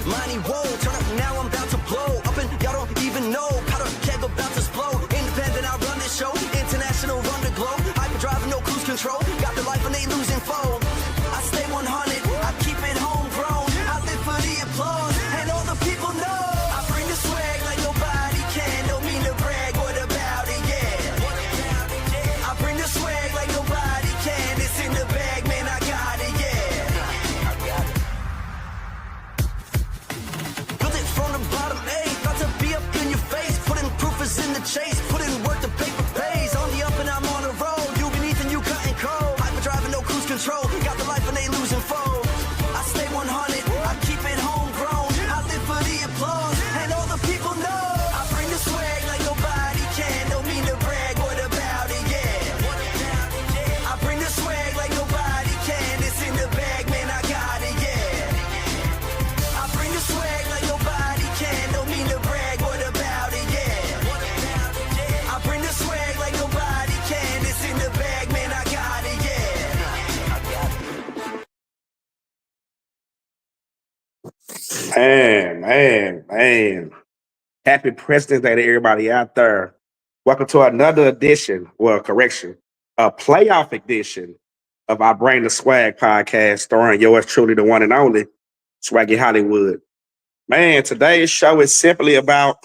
Money won't turn up now, I'm about to blow up and y'all don't even know. Powder keg about to explode. Independent, I run this show. International, run the globe. Hyper driving, no cruise control. Got the life and they losing foe. I stay 100, I keep it homegrown. I live for the applause and all the people know. I bring the swag like nobody can. Don't mean to brag, what about it, yeah. I bring the swag like nobody can. It's in the bag, man, I got it, yeah. In the chase, put in work, the paper pays. On the up and I'm on the road. You beneath and you cutting cold. Hyper driving, no cruise control. Got the life and they losing foe. I stay 100, I keep it homegrown. I live for the applause and all the people know. I bring the swag like nobody can. Don't mean to brag, what about it, yeah. I bring the swag like nobody can. It's in the bag, man, I got it, yeah. I bring the swag like nobody can. Don't mean to brag, what about it, yeah. Man. Happy President's Day to everybody out there. Welcome to another edition, a playoff edition of our Bring the Swag podcast, starring yours truly, the one and only, Swaggy Hollywood. Man, today's show is simply about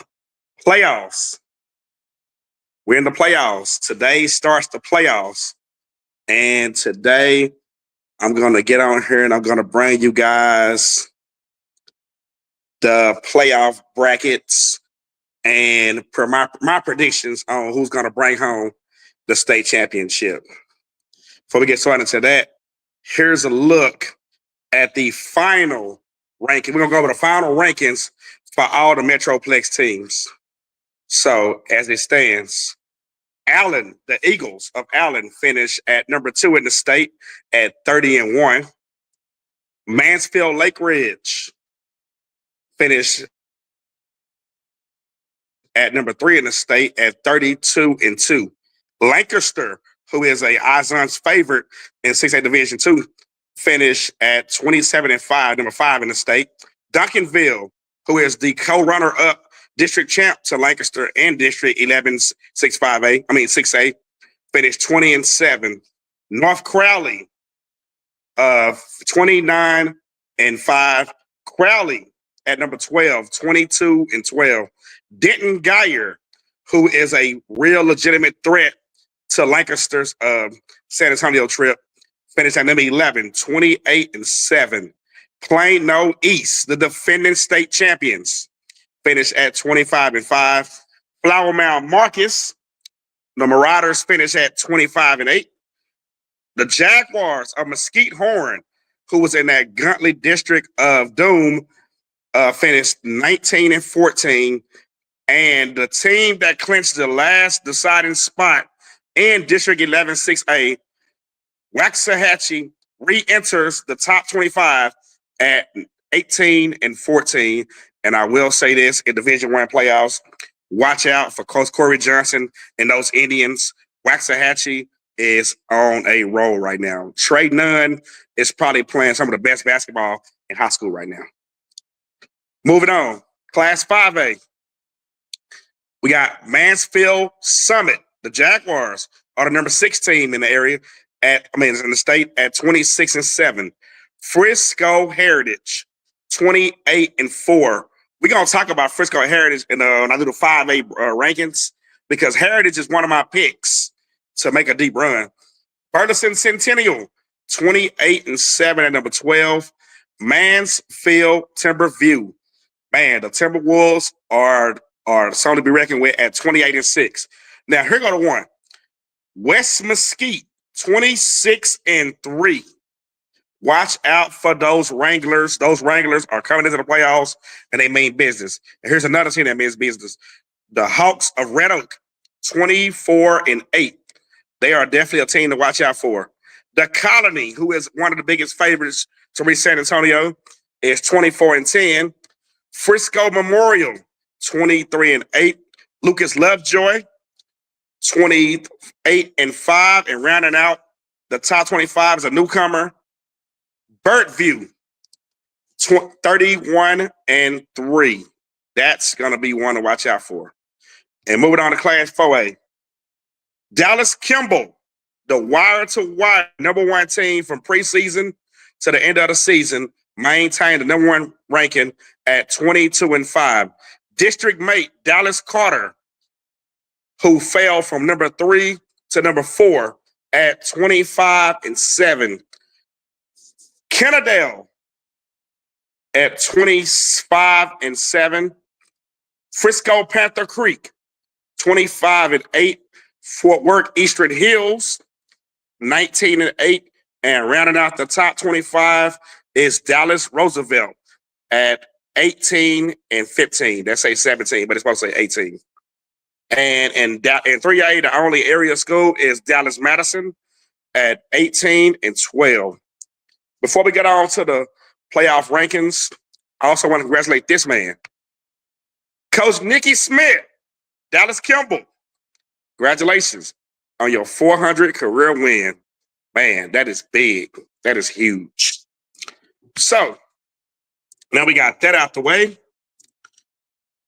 playoffs. We're in the playoffs. Today starts the playoffs. And today, I'm going to get on here and I'm going to bring you guys the playoff brackets and my predictions on who's going to bring home the state championship. Before we get started into that, here's a look at the final ranking. We're going to go over the final rankings for all the Metroplex teams. So as it stands, Allen, the Eagles of Allen, finished at number 2 in the state at 30-1. Mansfield Lake Ridge finished at number 3 in the state at 32-2. Lancaster, who is a Izon's favorite in 6A Division 2, finished at 27-5, number 5 in the state. Duncanville, who is the co-runner-up district champ to Lancaster and District 11 6A, finished 20-7. North Crowley, 29-5. Crowley at number 12, 22-12. Denton Geyer, who is a real legitimate threat to Lancaster's San Antonio trip, finished at number 11, 28-7. Plano East, the defending state champions, finished at 25-5. Flower Mound Marcus, the Marauders, finished at 25-8. The Jaguars of Mesquite Horn, who was in that Guntley district of Doom, finished 19-14. And the team that clinched the last deciding spot in District 11 6A, Waxahachie, re-enters the top 25 at 18-14. And I will say this, in Division I playoffs, watch out for Coach Corey Johnson and those Indians. Waxahachie is on a roll right now. Trey Nunn is probably playing some of the best basketball in high school right now. Moving on. Class 5A. We got Mansfield Summit. The Jaguars are the number 6 team in the area in the state at 26-7. Frisco Heritage, 28-4. We're gonna talk about Frisco Heritage when I do the 5A rankings because Heritage is one of my picks to make a deep run. Burleson Centennial, 28-7 at number 12. Mansfield Timberview. Man, the Timberwolves are something to be reckoned with at 28-6. Now, here go to one. West Mesquite, 26-3. Watch out for those Wranglers. Those Wranglers are coming into the playoffs and they mean business. And here's another team that means business. The Hawks of Red Oak, 24-8. They are definitely a team to watch out for. The Colony, who is one of the biggest favorites to reach San Antonio, is 24-10. Frisco Memorial, 23-8. Lucas Lovejoy, 28-5. And rounding out the top 25 is a newcomer, Burtview, 31-3. That's going to be one to watch out for. And moving on to Class 4A. Dallas Kimball, the wire-to-wire number 1 team from preseason to the end of the season, maintained the number 1 ranking at 22-5. District mate Dallas Carter, who fell from number 3 to number 4 at 25-7. Kennedale at 25-7. Frisco Panther Creek, 25-8. Fort Worth Eastern Hills, 19-8. And rounding out the top 25 is Dallas Roosevelt at 18-15. That's say 17, but it's supposed to say 18. And in 3A, the only area school is Dallas Madison at 18-12. Before we get on to the playoff rankings, I also want to congratulate this man, Coach Nikki Smith, Dallas Kimball. Congratulations on your 400 career win. Man, that is big. That is huge. So now we got that out the way.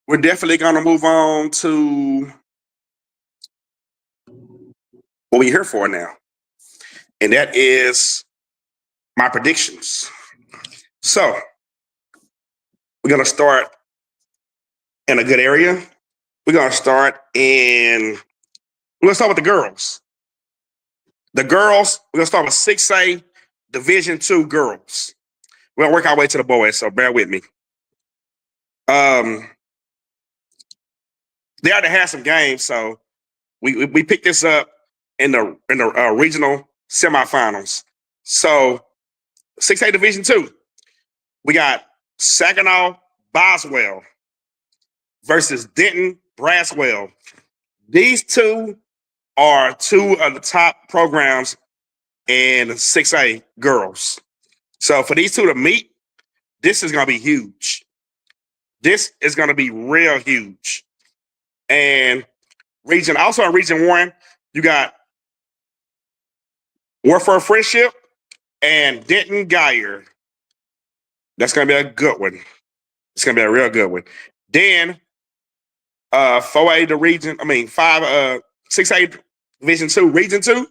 We're definitely going to move on to what we're here for now. And that is my predictions. So we're going to start in a good area. We're going to start with the girls. The girls, we're going to start with 6A Division II girls. We're going to work our way to the boys, so bear with me. They already had some games, so we picked this up in the regional semifinals. So 6A Division II, we got Saginaw Boswell versus Denton Braswell. These two are two of the top programs in 6A girls. So for these two to meet, this is going to be huge. This is going to be real huge. And also in Region 1, you got Warfare Friendship and Denton Geyer. That's going to be a good one. It's going to be a real good one. Then 4A to Region, 6A Division 2, Region 2,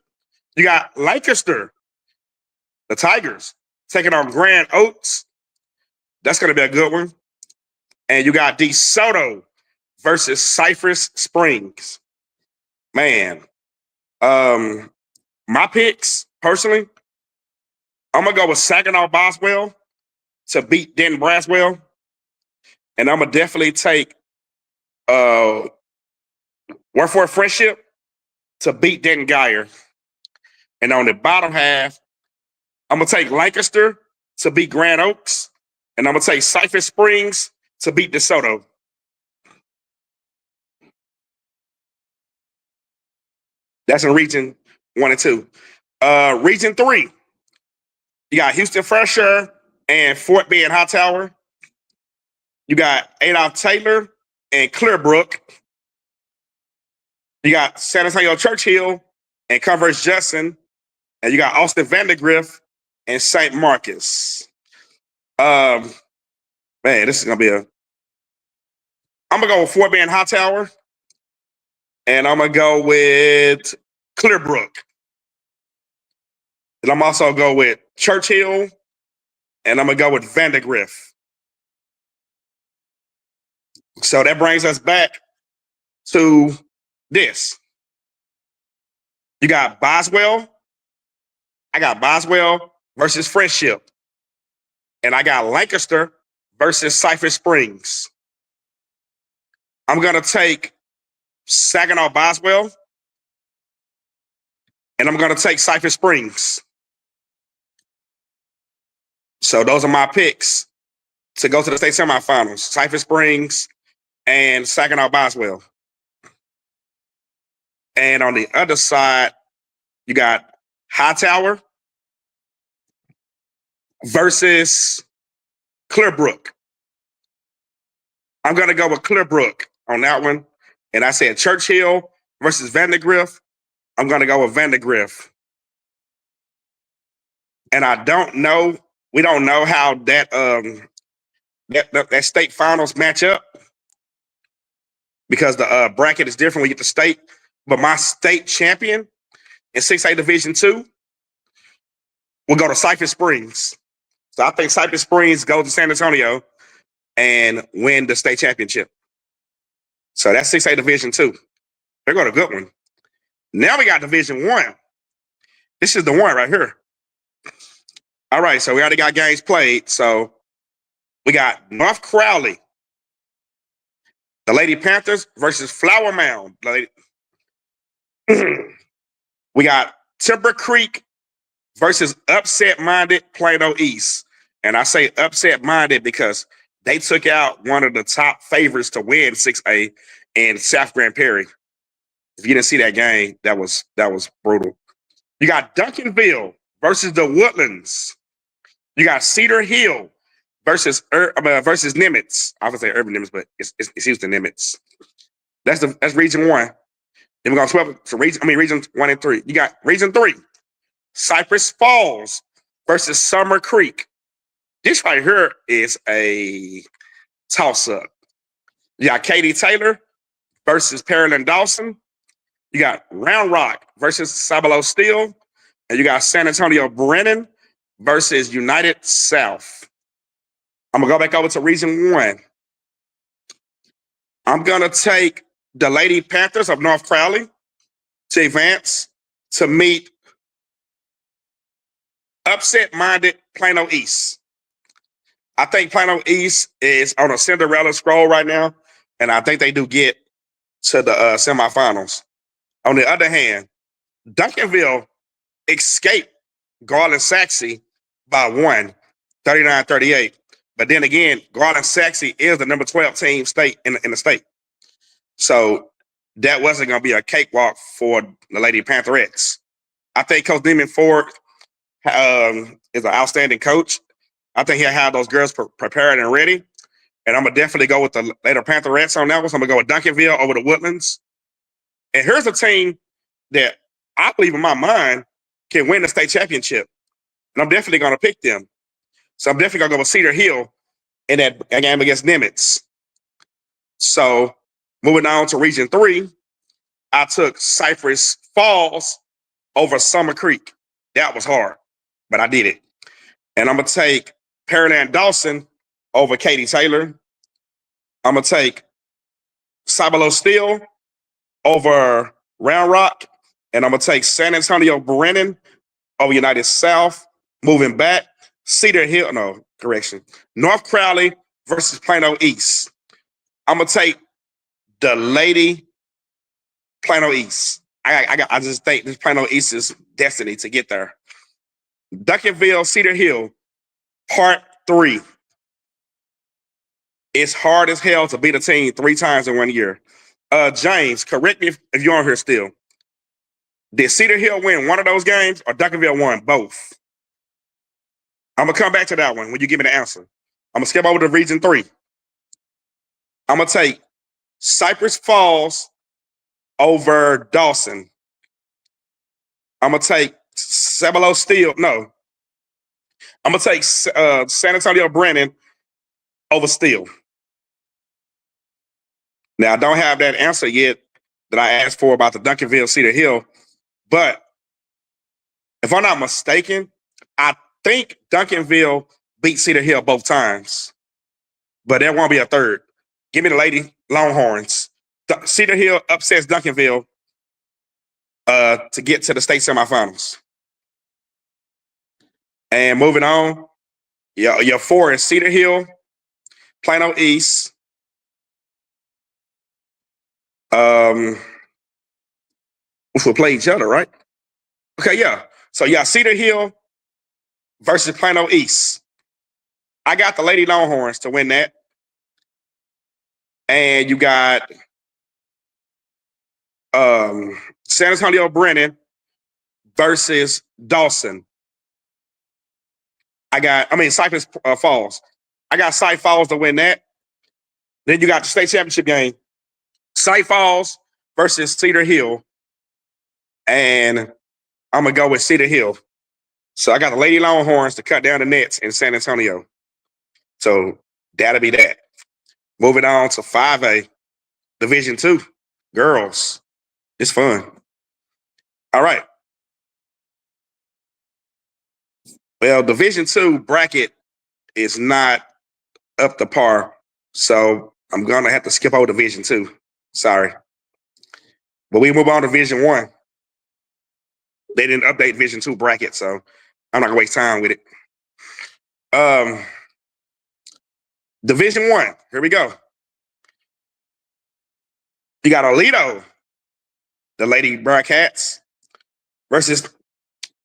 you got Lancaster, the Tigers, taking on Grand Oaks. That's going to be a good one. And you got DeSoto versus Cypress Springs. Man, my picks, personally, I'm going to go with Saginaw Boswell to beat Denton Braswell. And I'm going to definitely take Warfare Friendship to beat Denton Geyer. And on the bottom half, I'm going to take Lancaster to beat Grand Oaks. And I'm going to take Cypress Springs to beat DeSoto. That's in Region 1 and 2. Region 3, you got Houston Fresher and Fort Bend Hightower. You got Adolph Taylor and Clearbrook. You got San Antonio Churchill and Converse Judson. And you got Austin Vandergrift and St. Marcus. Man, this is going to be I'm gonna go with Fort Bend Hightower, and I'm gonna go with Clearbrook, and I'm also go with Churchill, and I'm gonna go with Vandergrift. So that brings us back to this. You got Boswell. I got Boswell versus Friendship, and I got Lancaster versus Cypress Springs. I'm gonna take Saginaw Boswell, and I'm gonna take Cypress Springs. So those are my picks to go to the state semifinals: Cypress Springs and Saginaw Boswell. And on the other side, you got Hightower versus Clearbrook. I'm gonna go with Clearbrook on that one. And I said Churchill versus Vandergrift. I'm gonna go with Vandergrift. And I don't know, we don't know how that state finals match up because the bracket is different when you get the state. But my state champion in 6A Division 2 will go to Cypress Springs. So I think Cypress Springs goes to San Antonio and win the state championship. So that's 6A Division 2. They're going to a good one. Now we got Division 1. This is the one right here. All right, so we already got games played. So we got North Crowley, the Lady Panthers versus Flower Mound. We got Timber Creek versus upset-minded Plano East. And I say upset-minded because they took out one of the top favorites to win 6A in South Grand Prairie. If you didn't see that game, that was brutal. You got Duncanville versus the Woodlands. You got Cedar Hill versus Nimitz. I would say Urban Nimitz, but it's Houston Nimitz. That's Region 1. Then we're going to Region 1 and 3. You got Region 3. Cypress Falls versus Summer Creek. This right here is a toss-up. You got Katy Taylor versus Pearland Dawson. You got Round Rock versus Sabalo Steel. And you got San Antonio Brennan versus United South. I'm going to go back over to Region 1. I'm going to take the Lady Panthers of North Crowley to advance to meet upset-minded Plano East. I think Plano East is on a Cinderella scroll right now, and I think they do get to the semifinals. On the other hand, Duncanville escaped Garland Saxe by 39-38. But then again, Garland Saxe is the number 12 team state in the state. So that wasn't going to be a cakewalk for the Lady Pantherettes. I think Coach Demon Ford is an outstanding coach. I think he'll have those girls prepared and ready. And I'm going to definitely go with the Lady Pantherettes on that one. So I'm going to go with Duncanville over the Woodlands. And here's a team that I believe in my mind can win the state championship. And I'm definitely going to pick them. So I'm definitely going to go with Cedar Hill in that game against Nimitz. So moving on to Region 3, I took Cypress Falls over Summer Creek. That was hard, but I did it. And I'm going to take Pearland Dawson over Katy Taylor. I'm going to take Sabalo Steel over Round Rock. And I'm going to take San Antonio Brennan over United South. Moving back, North Crowley versus Plano East. I'm going to take the Lady Plano East. I just think this Plano East is destiny to get there. Duncanville, Cedar Hill, Part 3. It's hard as hell to beat a team 3 times in 1 year. James, correct me if you're on here still. Did Cedar Hill win one of those games or Duncanville won both? I'm going to come back to that one when you give me the answer. I'm going to skip over to Region 3. I'm going to take Cypress Falls over Dawson. I'm going to take Sabalo Steel. No. I'm going to take San Antonio Brennan over Steel. Now I don't have that answer yet that I asked for about the Duncanville Cedar Hill, but if I'm not mistaken, I think Duncanville beat Cedar Hill both times, but there won't be a third. Give me the Lady Longhorns. Cedar Hill upsets Duncanville to get to the state semifinals. And moving on, your 4 is Cedar Hill, Plano East. Which will play each other, right? Okay, yeah. So yeah, Cedar Hill versus Plano East. I got the Lady Longhorns to win that. And you got San Antonio Brennan versus Dawson. Cypress Falls. I got Cy Falls to win that. Then you got the state championship game. Cy Falls versus Cedar Hill. And I'm going to go with Cedar Hill. So I got the Lady Longhorns to cut down the nets in San Antonio. So that'll be that. Moving on to 5A, Division II, girls. It's fun. All right. Well, Division II bracket is not up to par, so I'm going to have to skip over Division II. Sorry. But we move on to Division I. They didn't update Division II bracket, so I'm not going to waste time with it. Division I, here we go. You got Alito, the Lady Bearcats, versus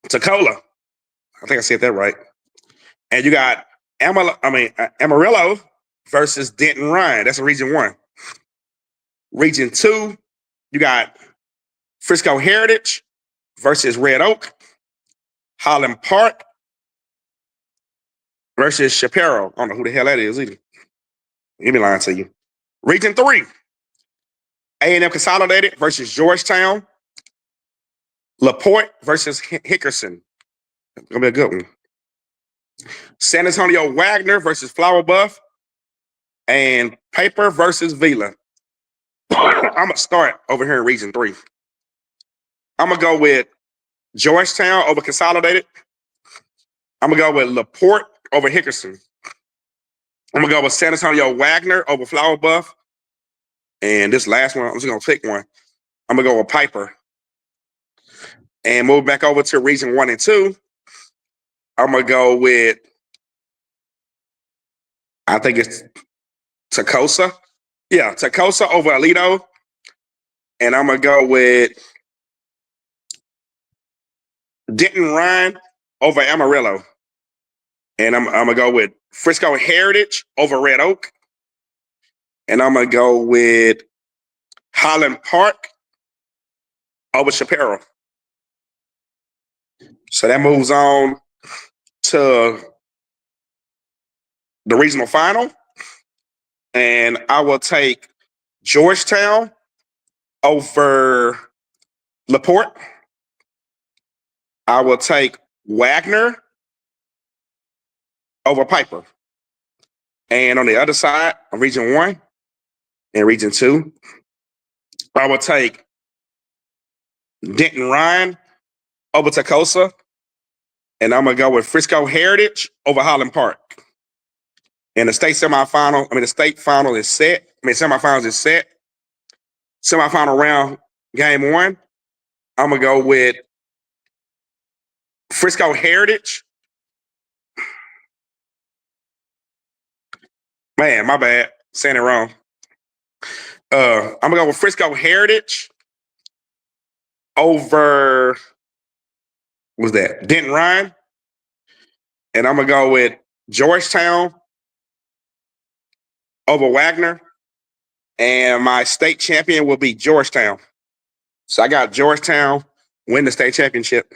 Toccola. I think I said that right. And you got Amarillo versus Denton Ryan. That's a Region 1. Region 2, you got Frisco Heritage versus Red Oak. Holland Park versus Shapiro. I don't know who the hell that is either. Let me lying to you. Region 3, A&M Consolidated versus Georgetown. LaPorte versus Hickerson. It's going to be a good one. San Antonio Wagner versus Flower Buff. And Paper versus Vila. I'm going to start over here in Region 3. I'm going to go with Georgetown over Consolidated. I'm going to go with LaPorte over Hickerson. I'm going to go with San Antonio Wagner over Flower Buff. And this last one, I'm just going to pick one. I'm going to go with Piper. And move back over to Region 1 and 2. I'm going to go with, I think it's Teccosa. Yeah, Teccosa over Alito. And I'm going to go with Denton Ryan over Amarillo. And I'm going to go with Frisco Heritage over Red Oak. And I'm going to go with Holland Park over Shapiro. So that moves on to the regional final. And I will take Georgetown over LaPorte. I will take Wagner over Piper. And on the other side, of Region 1 and Region 2, I will take Denton Ryan over Teccosa. And I'm going to go with Frisco Heritage over Holland Park. And the state final is set. Semifinals is set. Semifinal round, game 1. I'm going to go with Frisco Heritage. Man, my bad. Saying it wrong. I'm going to go with Frisco Heritage over, what was that? Denton Ryan. And I'm going to go with Georgetown over Wagner. And my state champion will be Georgetown. So I got Georgetown win the state championship.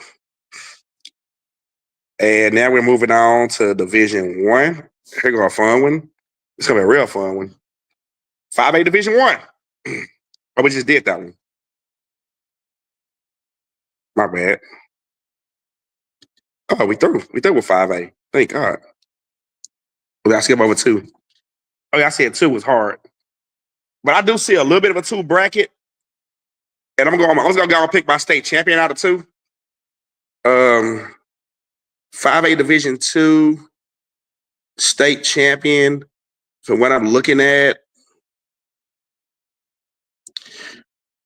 And now we're moving on to Division 1. Here go a fun one. It's going to be a real fun one. 5A Division 1. Oh, we just did that one. My bad. Oh, we through. We through with 5A. Thank God. We got to skip over 2. Oh, yeah, I said 2 was hard. but I do see a little bit of a 2 bracket. And I'm gonna go and pick my state champion out of 2. 5A Division 2 state champion. From what I'm looking at,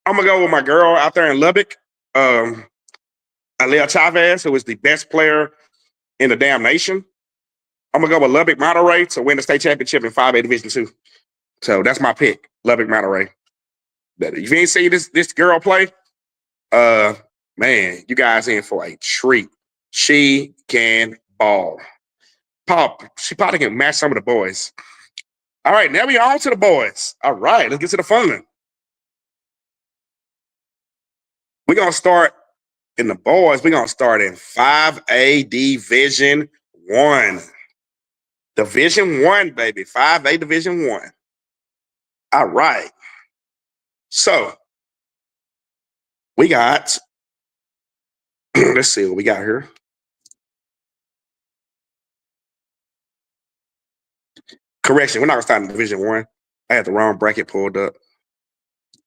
I'm gonna go with my girl out there in Lubbock, Alea Chavez, who is the best player in the damn nation. I'm gonna go with Lubbock Monterey to win the state championship in 5A Division 2. So that's my pick, Lubbock Monterey. But if you ain't seen this girl play, man, you guys in for a treat. She can ball. She probably can match some of the boys. All right, now we on to the boys. All right, let's get to the fun. We're gonna start in the boys. We're gonna start in 5A Division 1. Division 1, baby. 5A Division 1. All right. So we got, let's see what we got here. Correction, we're not gonna start in Division 1. I had the wrong bracket pulled up.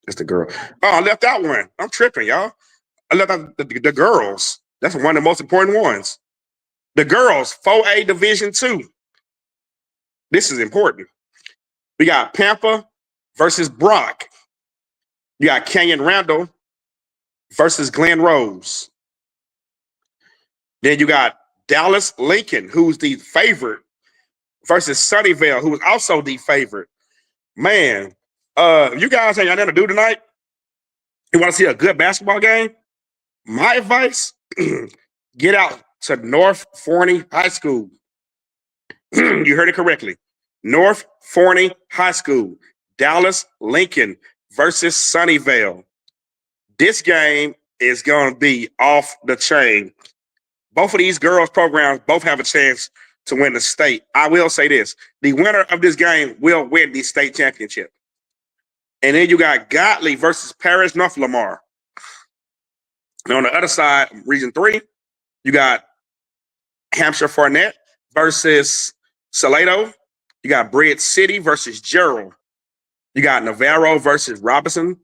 That's the girl. Oh, I left out one. I'm tripping, y'all. I left out the girls. That's one of the most important ones. The girls, 4A Division 2. This is important. We got Pampa versus Brock. You got Kenyon Randall versus Glenn Rose. Then you got Dallas Lincoln, who's the favorite, versus Sunnyvale, who is also the favorite. Man, you guys ain't got nothing to do tonight. You want to see a good basketball game? My advice, get out to North Forney High School. You heard it correctly. North Forney High School, Dallas Lincoln versus Sunnyvale. This game is going to be off the chain. Both of these girls' programs both have a chance to win the state. I will say this. The winner of this game will win the state championship. And then you got Godley versus Paris North Lamar. And on the other side, Region 3, you got Hampshire Farnett versus Salado. You got Bread City versus Gerald. You got Navarro versus Robinson.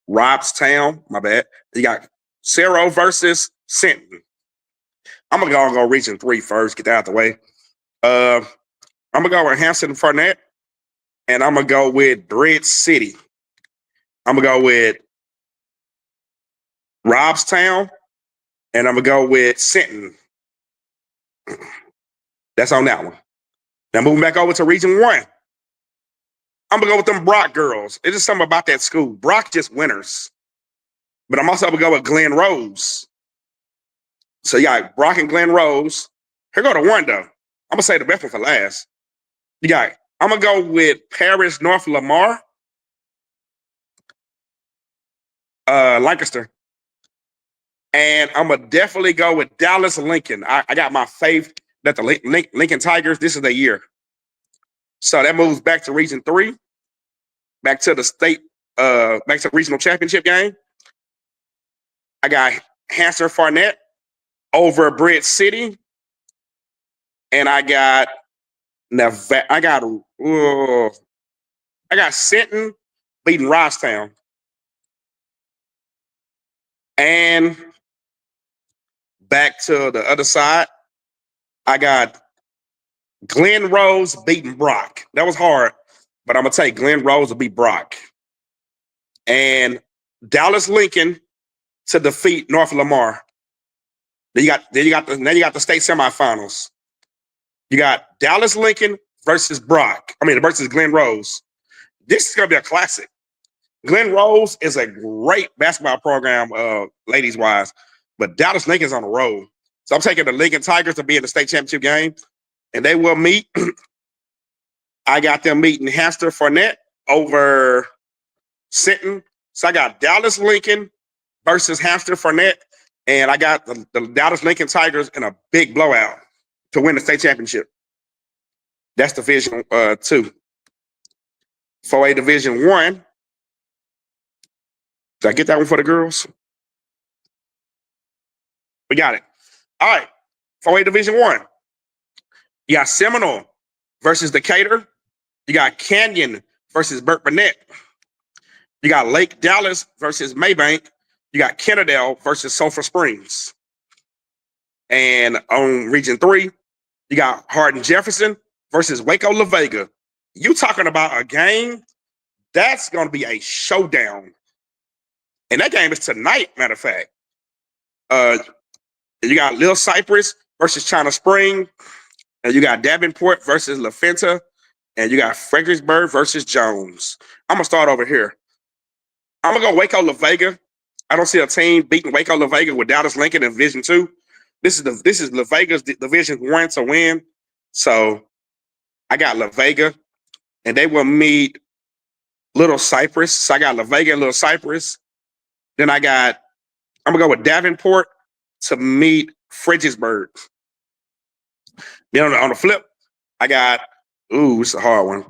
Robstown, my bad. You got Cerro versus Sinton. I'm going to go Region 3 first, get that out of the way. I'm going to go with Hampton Farnett, and I'm going to go with Bread City. I'm going to go with Robstown, and I'm going to go with Sinton. That's on that one. Now moving back over to Region 1. I'm going to go with them Brock girls. It's just something about that school. Brock just winners. But I'm also going to go with Glen Rose. So you got Brock and Glen Rose. Here go to one, though. I'm going to say the best one for last. I'm going to go with Paris North Lamar. Lancaster. And I'm going to definitely go with Dallas Lincoln. I got my faith that the Lincoln Tigers, this is their year. So that moves back to Region 3, back to the state, back to the regional championship game. I got Hampshire Farnett over Bread City. And I got Sinton beating Rosstown. And back to the other side, I got Glen Rose beating Brock. That was hard, but I'm going to take Glen Rose to beat Brock. And Dallas Lincoln to defeat North Lamar. Then you got the state semifinals. You got Dallas Lincoln versus versus Glen Rose. This is going to be a classic. Glen Rose is a great basketball program, ladies wise, but Dallas Lincoln's on the road. So I'm taking the Lincoln Tigers to be in the state championship game, and they will meet. I got them meeting Hampshire Farnett over Sinton. So I got Dallas Lincoln versus Hampshire Farnett, and I got the Dallas Lincoln Tigers in a big blowout to win the state championship. That's Division 2. 4A Division 1. Did I get that one for the girls? We got it. All right. 4A Division 1. You got Seminole versus Decatur. You got Canyon versus Burt Burnett. You got Lake Dallas versus Maybank. You got Kennedale versus Sulphur Springs. And on Region 3, you got Hardin Jefferson versus Waco La Vega. You talking about a game that's going to be a showdown. And that game is tonight, matter of fact. You got Little Cypress versus China Spring. And you got Davenport versus La Fenta. And you got Fredericksburg versus Jones. I'm going to start over here. I'm going to go Waco La Vega. I don't see a team beating Waco La Vega with Dallas Lincoln in Division 2. This is La Vega's Division 1 to win. So I got La Vega. And they will meet Little Cypress. So I got La Vega and Little Cypress. Then I'm going to go with Davenport to meet Fredericksburg. Then on the flip, I got, it's a hard one.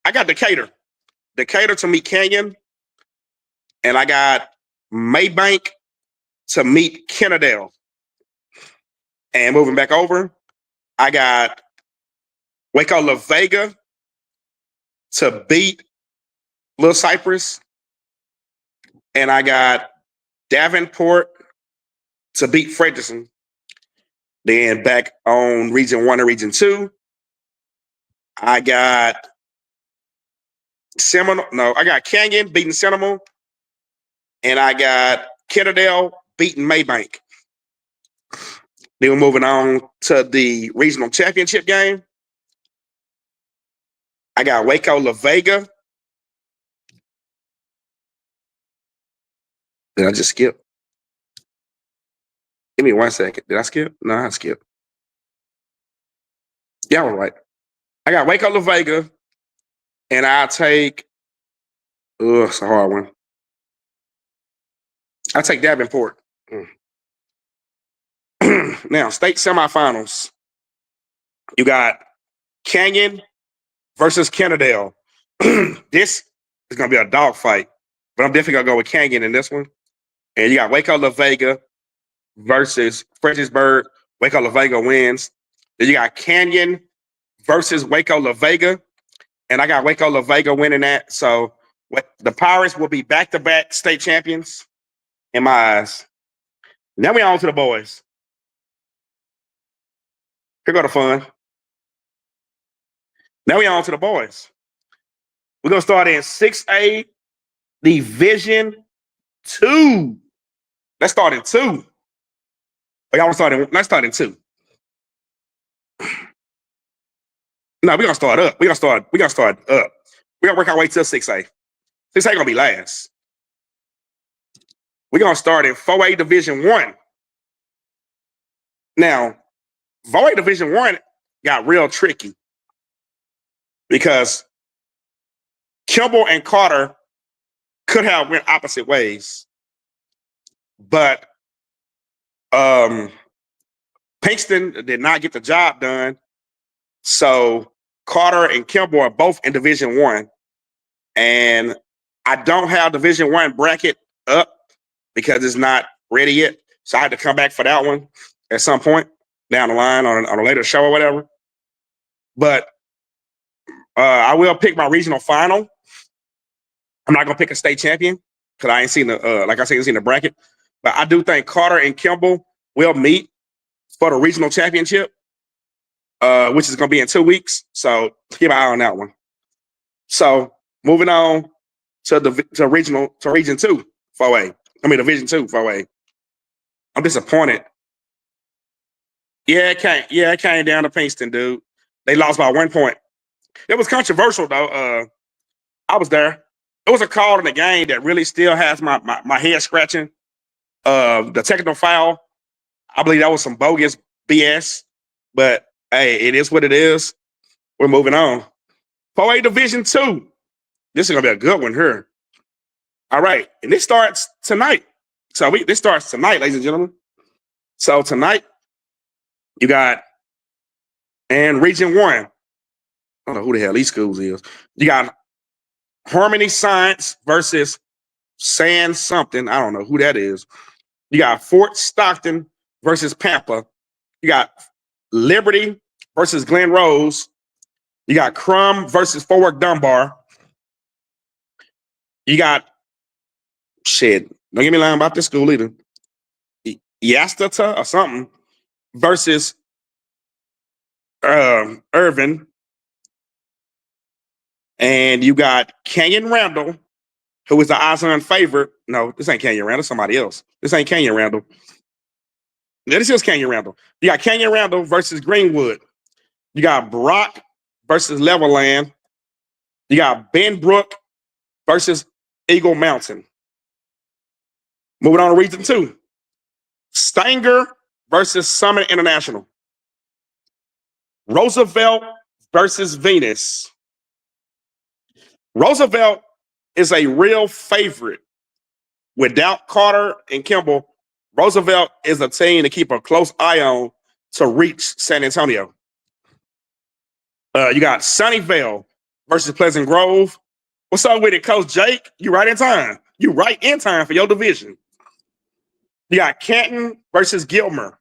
I got Decatur. Decatur to meet Canyon. And I got Maybank to meet Kennedale. And moving back over, I got Waco La Vega to beat Little Cypress. And I got Davenport to beat Frederickson. Then back on Region 1 and Region 2, I got I got Canyon beating Seminole. And I got Kennedale beating Maybank. Then we're moving on to the regional championship game. I got Waco La Vega. Did I just skip? Give me 1 second. Did I skip? No, I skipped. Yeah, all right. I got Waco La Vega, and I'll take. It's a hard one. I'll take Davenport. Now, state semifinals. You got Canyon versus Kennedale. This is going to be a dogfight, but I'm definitely going to go with Canyon in this one. And you got Waco La Vega versus Fredericksburg. Waco La Vega wins. Then you got Canyon versus Waco La Vega. And I got Waco La Vega winning that. So the Pirates will be back-to-back state champions in my eyes. Now we on to the boys. Here go the fun. Now we on to the boys. We're going to start in 6A Division 2. Let's start in 2. Oh, y'all want to start in? Let's start in 2. No, we're gonna start up. We're gonna start up. We're gonna work our way to 6A. 6A gonna be last. We're gonna start in 4A Division 1. Now, 4A Division 1 got real tricky because Kimball and Carter could have went opposite ways. But Pinkston did not get the job done. So Carter and Kimball are both in Division 1. And I don't have Division 1 bracket up because it's not ready yet. So I had to come back for that one at some point down the line on a later show or whatever. But I will pick my regional final. I'm not gonna pick a state champion because I ain't seen the bracket. But I do think Carter and Kimball will meet for the regional championship, which is gonna be in 2 weeks. So keep an eye on that one. So moving on to Region 2 4A. Division 2 4A. I'm disappointed. Yeah, it came down to Pinkston, dude. They lost by 1 point. It was controversial though. I was there. It was a call in the game that really still has my head scratching. The technical foul, I believe that was some bogus BS. But hey, it is what it is. We're moving on. 4A Division 2. This is gonna be a good one here. All right, and this starts tonight. This starts tonight, ladies and gentlemen. So tonight, you got in Region 1. I don't know who the hell these schools is. You got Harmony Science versus San something. I don't know who that is. You got Fort Stockton versus Pampa. You got Liberty versus Glen Rose. You got Crum versus Forward Dunbar. You got shit. Don't get me lying about this school either. Yastata or something versus Irvin. And you got Kenyon Randall, who is the odds-on favorite. No, this ain't Kenyon Randall. Somebody else. This ain't Kenyon Randall. Yeah, this is Kenyon Randall. You got Kenyon Randall versus Greenwood. You got Brock versus Levelland. You got Ben Brook versus Eagle Mountain. Moving on to Region 2. Stanger versus Summit International. Roosevelt versus Venus. Roosevelt is a real favorite. Without Carter and Kimball, Roosevelt is a team to keep a close eye on to reach San Antonio. You got Sunnyvale versus Pleasant Grove. What's up with it, Coach Jake? You right in time. You right in time for your division. You got Canton versus Gilmer.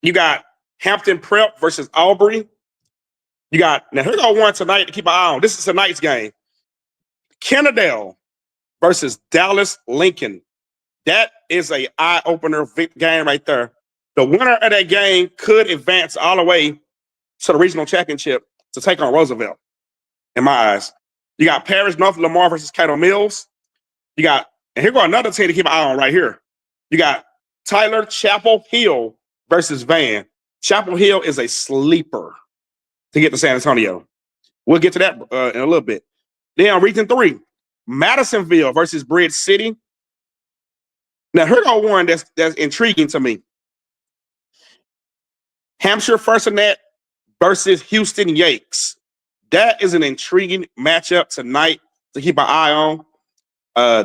You got Hampton Prep versus Aubrey. You got, now here go one tonight to keep an eye on. This is tonight's game. Kennedale versus Dallas Lincoln. That is a eye-opener game right there. The winner of that game could advance all the way to the regional championship to take on Roosevelt, in my eyes. You got Paris North Lamar versus Cato Mills. You got, and here go another team to keep an eye on right here. You got Tyler Chapel Hill versus Van. Chapel Hill is a sleeper to get to San Antonio. We'll get to that in a little bit. Then Region 3, Madisonville versus Bridge City. Now, here go one that's intriguing to me. Hampshire First Net versus Houston Yakes. That is an intriguing matchup tonight to keep an eye on.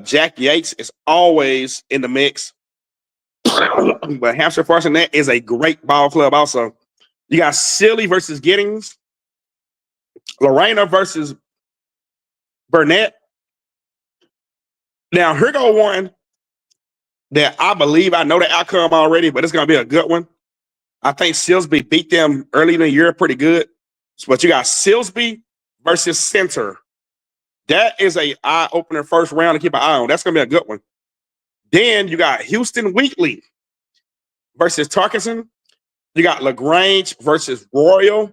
Jack Yates is always in the mix. But Hampshire First Net is a great ball club also. You got Silly versus Giddings. Lorena versus Burnett. Now, here go one that I believe I know the outcome already, but it's going to be a good one. I think Silsby beat them early in the year pretty good. But you got Silsby versus Center. That is a eye-opener first round to keep an eye on. That's going to be a good one. Then you got Houston Wheatley versus Tarkison. You got LaGrange versus Royal.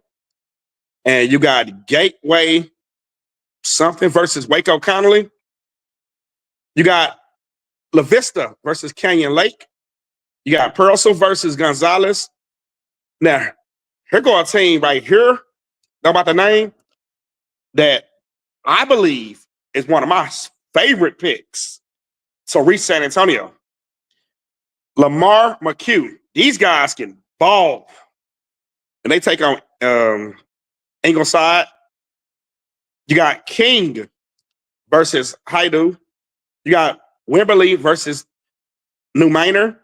And you got Gateway something versus Waco Connolly. You got La Vista versus Canyon Lake. You got Purcell versus Gonzalez. Now, here go a team right here, know about the name, that I believe is one of my favorite picks to reach San Antonio. Lamar McHugh. These guys can ball. And they take on Ingleside. You got King versus Haidu. You got Wimberley versus New Manor.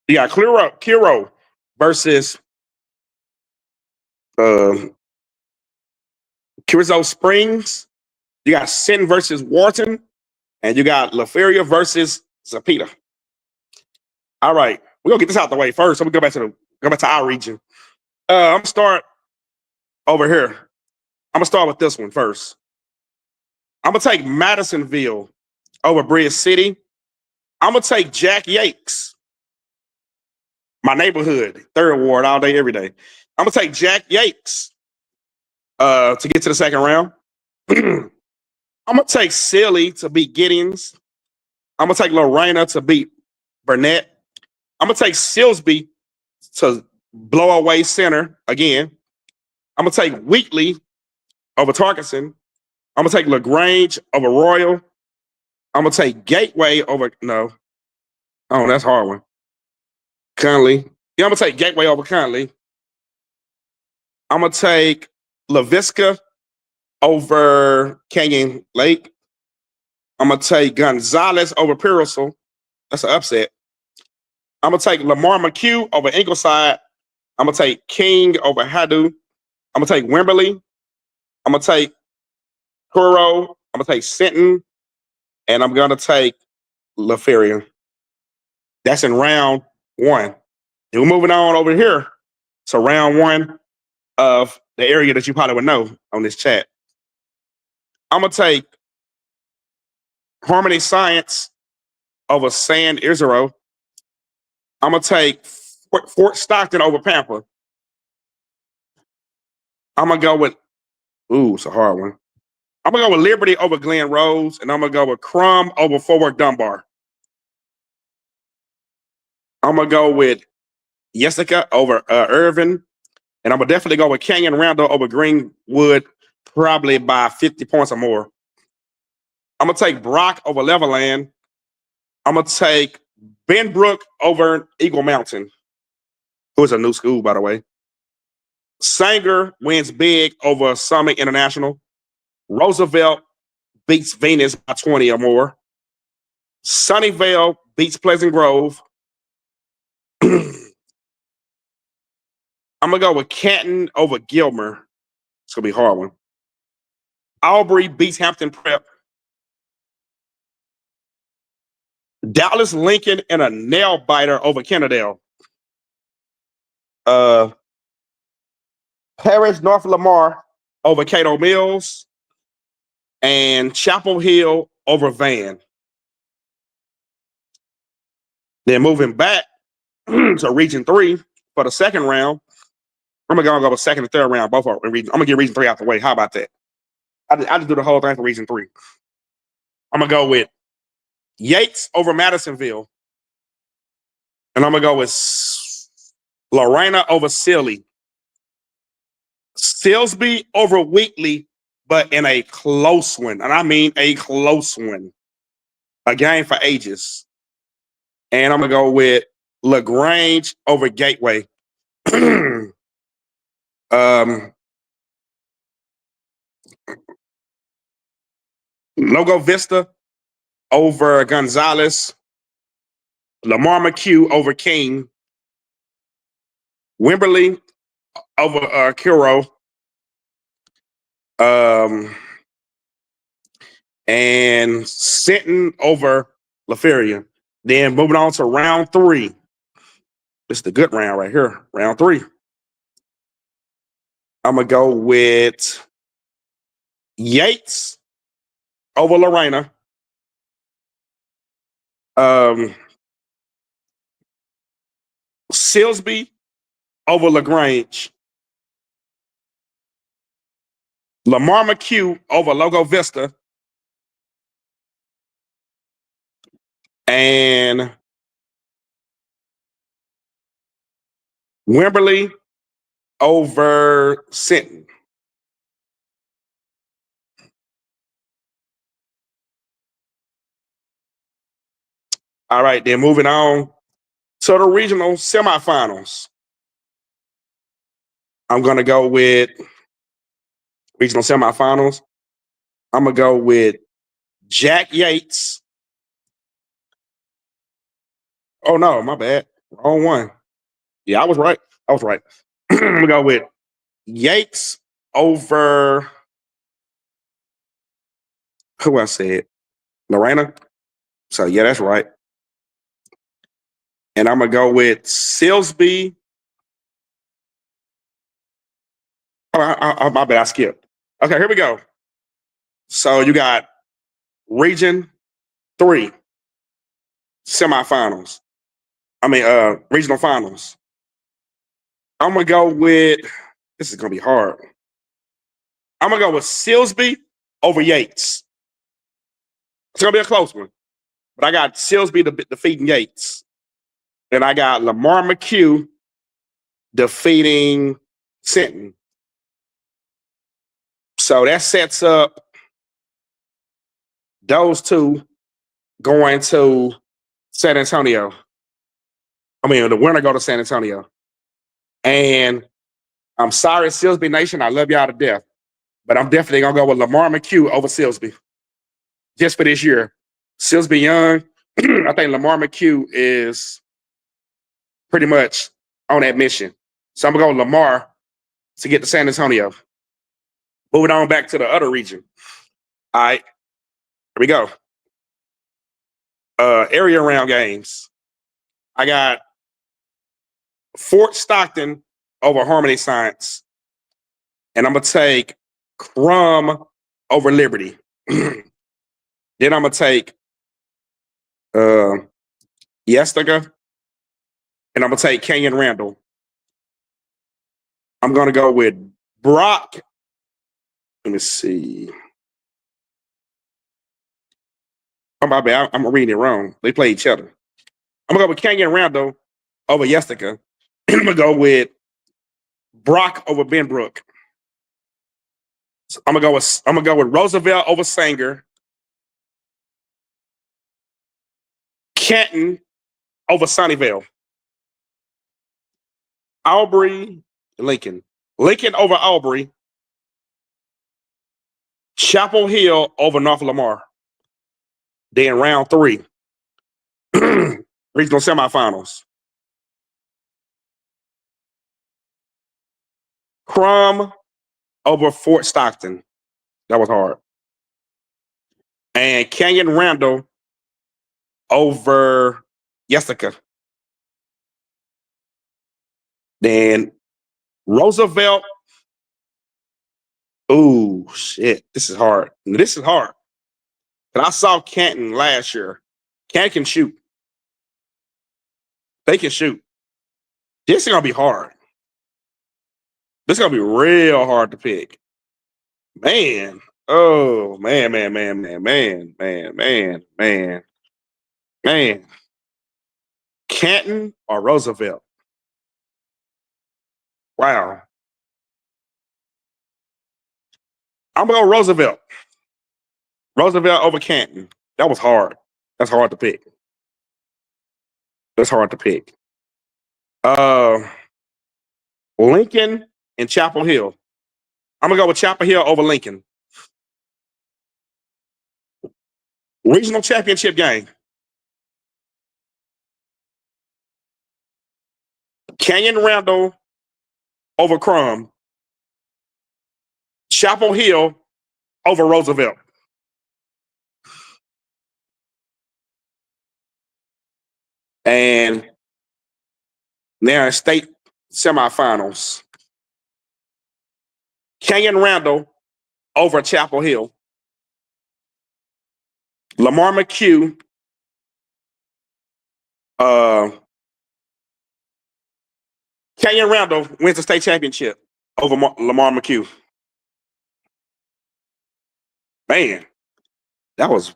You got Kiro versus Curizzo Springs. You got Sin versus Wharton. And you got LaFeria versus Zapita. All right. We're going to get this out the way first. So we go back to our region. I'm going to start over here. I'm going to start with this one first. I'm going to take Madisonville over Bridge City. I'm going to take Jack Yates. My neighborhood, 3rd Ward, all day, every day. I'm going to take Jack Yates to get to the second round. I'm going to take Silly to beat Giddings. I'm going to take Lorena to beat Burnett. I'm going to take Silsby to blow away Center again. I'm going to take Wheatley over Tarkison. I'm going to take LaGrange over Royal. I'm going to take Gateway over, no. Oh, that's a hard one. Conley. Yeah, I'm going to take Gateway over Conley. I'm going to take La Visca over Canyon Lake. I'm going to take Gonzalez over Purcell. That's an upset. I'm going to take Lamar McHugh over Ingleside. I'm going to take King over Hadu. I'm going to take Wimberley. I'm going to take Kuro. I'm going to take Sinton. And I'm going to take LaFeria. That's in round 1. And we're moving on over here So round one of the area that you probably would know on this chat. I'm gonna take Harmony Science over San Israel. I'm gonna take Fort Stockton over Pampa. I'm gonna go with it's a hard one. I'm gonna go with Liberty over Glen Rose, and I'm gonna go with Crum over Fort Worth Dunbar. I'm gonna go with Jessica over Irvin, and I'm gonna definitely go with Canyon Randall over Greenwood, probably by 50 points or more. I'm gonna take Brock over Leverland. I'm gonna take Benbrook over Eagle Mountain, who is a new school, by the way. Sanger wins big over Summit International. Roosevelt beats Venus by 20 or more. Sunnyvale beats Pleasant Grove. I'm gonna go with Canton over Gilmer. It's gonna be a hard one. Aubrey beats Hampton Prep. Dallas Lincoln and a nail biter over Kennedale. Paris North Lamar over Cato Mills. And Chapel Hill over Van. Then moving back to Region 3 for the second round. I'm gonna go with second and third round, both are in region. I'm gonna get Region 3 out the way. How about that? I just do the whole thing for Region 3. I'm gonna go with Yates over Madisonville. And I'm gonna go with Lorena over Silly. Silsby over Wheatley, but in a close one. And I mean a close one. A game for ages. And I'm gonna go with LaGrange over Gateway. Logo Vista over Gonzalez. Lamar McHugh over King. Wimberley over Kiro. And Sinton over LaFeria. Then moving on to round 3. This is the good round right here. Round 3. I'm going to go with Yates over Lorena. Silsby over LaGrange. Lamar McHugh over Logo Vista. And Wimberley over Sinton. All right, then moving on to the regional semifinals. I'm going to go with regional semifinals. I'm going to go with Jack Yates. Oh, no, my bad. Wrong one. Yeah, I was right. I'm going to go with Yates over, who I said? Lorena. So, yeah, that's right. And I'm going to go with Silsby. Oh, my bad. I skipped. Okay, here we go. So you got Region 3 semifinals. Regional finals. I'm going to go with, this is going to be hard. I'm going to go with Silsby over Yates. It's going to be a close one. But I got Silsby defeating Yates. Then I got Lamar McHugh defeating Sinton. So that sets up those two going to San Antonio. The winner go to San Antonio. And I'm sorry, Silsby Nation. I love y'all to death. But I'm definitely going to go with Lamar McHugh over Silsby. Just for this year. Silsby young. I think Lamar McHugh is pretty much on that mission. So I'm going to go with Lamar to get to San Antonio. Moving on back to the other region. All right. Here we go. Area round games. I got Fort Stockton over Harmony Science. And I'm going to take Crumb over Liberty. Then I'm going to take Yestiga. And I'm going to take Kenyon Randall. I'm going to go with Brock. Let me see. Oh, my bad. I'm reading it wrong. They play each other. I'm going to go with Kenyon Randall over Yestiga. And I'm going to go with Brock over Benbrook. So I'm gonna go with Roosevelt over Sanger. Canton over Sunnyvale. Aubrey, Lincoln. Lincoln over Aubrey. Chapel Hill over North Lamar. Then round 3. Regional semifinals. Crum over Fort Stockton. That was hard. And Kenyon Randall over Jessica. Then Roosevelt. Ooh, shit. This is hard. This is hard. But I saw Canton last year. Canton can shoot. They can shoot. This is gonna be hard. This is gonna be real hard to pick. Man. Oh, man. Canton or Roosevelt? Wow. I'm gonna go Roosevelt. Roosevelt over Canton. That was hard. That's hard to pick. That's hard to pick. Lincoln and Chapel Hill. I'm gonna go with Chapel Hill over Lincoln. Regional championship game. Kenyon Randall over Crum. Chapel Hill over Roosevelt. And they're in state semifinals. Kenyon Randall over Chapel Hill. Lamar McHugh. Kenyon Randall wins the state championship over Lamar McHugh. Man, that was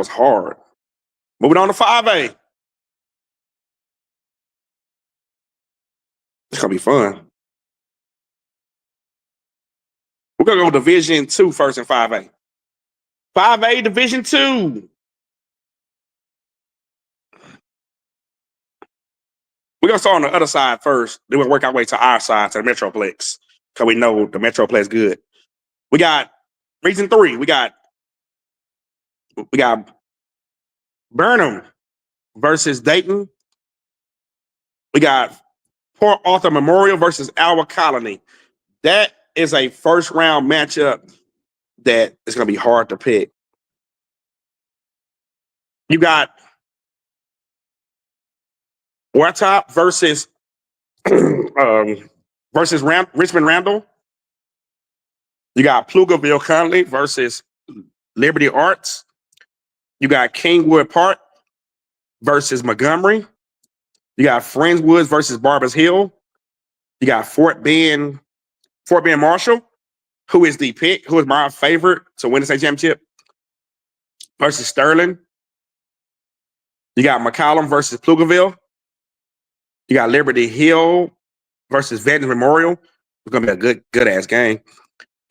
hard. Moving on to 5A. It's gonna be fun. We're gonna go Division 2 first in 5A. 5A Division 2. We're gonna start on the other side first. Then we'll work our way to our side, to the Metroplex. Because we know the Metroplex is good. We got Region 3. We got Burnham versus Dayton. We got Port Arthur Memorial versus Alva Colony. That is a first round matchup that is going to be hard to pick. You got Wartop versus Richmond Randall. You got Pflugerville Conley versus Liberty Arts. You got Kingwood Park versus Montgomery. You got Friendswood versus Barbers Hill. You got Fort Bend Marshall, who is the pick, who is my favorite to win the state championship, versus Sterling. You got McCollum versus Pflugerville. You got Liberty Hill versus Veterans Memorial. It's gonna be a good ass game.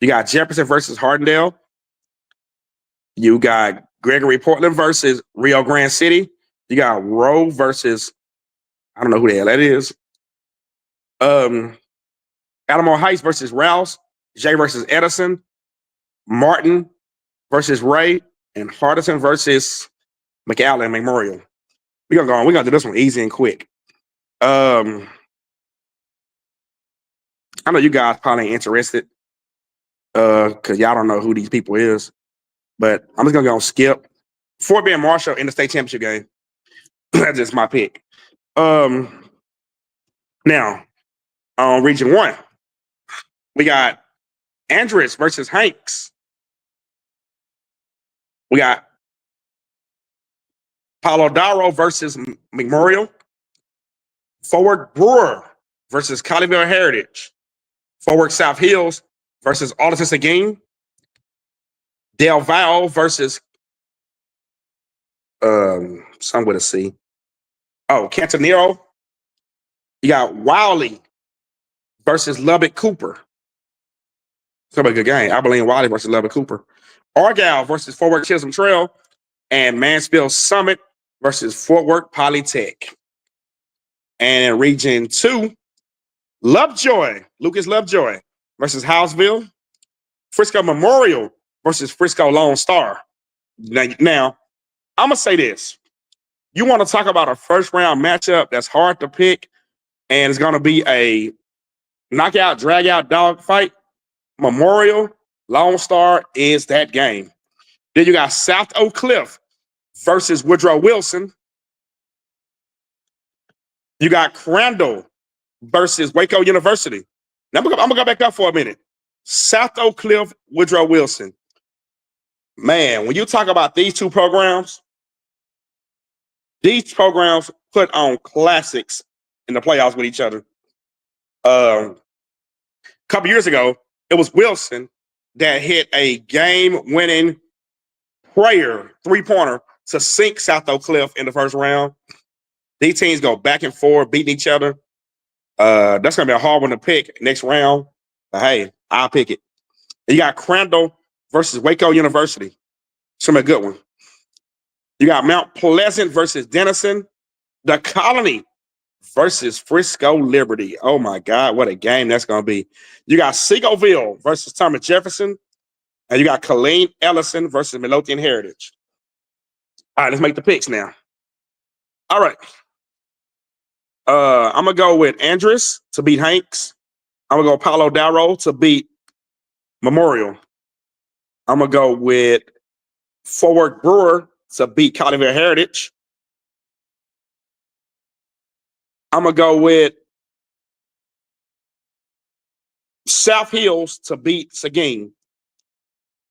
You got Jefferson versus Hardendale. You got Gregory Portland versus Rio Grande City. You got Rowe versus, I don't know who the hell that is. Alamo Heights versus Rouse. Jay versus Edison. Martin versus Ray. And Hardison versus McAllen Memorial. We're gonna do this one easy and quick. I know you guys probably ain't interested because y'all don't know who these people is, but I'm just gonna go skip Fort Bend Marshall in the state championship game. That's just my pick. Now On Region 1, we got Andres versus Hanks. We got Paulo Darrow versus Memorial. Forward Brewer versus Colleyville Heritage. Forward South Hills versus Alderton Seguin. Del Valle versus some with a C. Oh, Cantonero. You got Wiley versus Lubbock Cooper. It's gonna be a good game. Abilene Wiley versus Lubbock Cooper. Argyle versus Fort Worth Chisholm Trail. And Mansfield Summit versus Fort Worth Polytech. And in Region 2, Lovejoy, Lucas Lovejoy versus Houseville. Frisco Memorial versus Frisco Lone Star. Now, I'm going to say this. You want to talk about a first round matchup that's hard to pick and it's going to be a knockout, drag out dog fight. Memorial, Lone Star is that game. Then you got South Oak Cliff versus Woodrow Wilson. You got Crandall versus Waco University. Now, I'm going to go back up for a minute. South Oak Cliff, Woodrow Wilson. Man, when you talk about these two programs put on classics in the playoffs with each other. A couple years ago, it was Wilson that hit a game-winning prayer three-pointer to sink South Oak Cliff in the first round. These teams go back and forth, beating each other. That's going to be a hard one to pick next round. But hey, I'll pick it. And you got Crandall versus Waco University. It's going to be a good one. You got Mount Pleasant versus Denison. The Colony versus Frisco Liberty. Oh, my God, what a game that's going to be. You got Seagoville versus Thomas Jefferson. And you got Colleen Ellison versus Midlothian Heritage. All right, let's make the picks now. All right. I'm going to go with Andres to beat Hanks. I'm going to go Paulo Darrow to beat Memorial. I'm going to go with Forward Brewer to beat Colleyville Heritage. I'm going to go with South Hills to beat Seguin.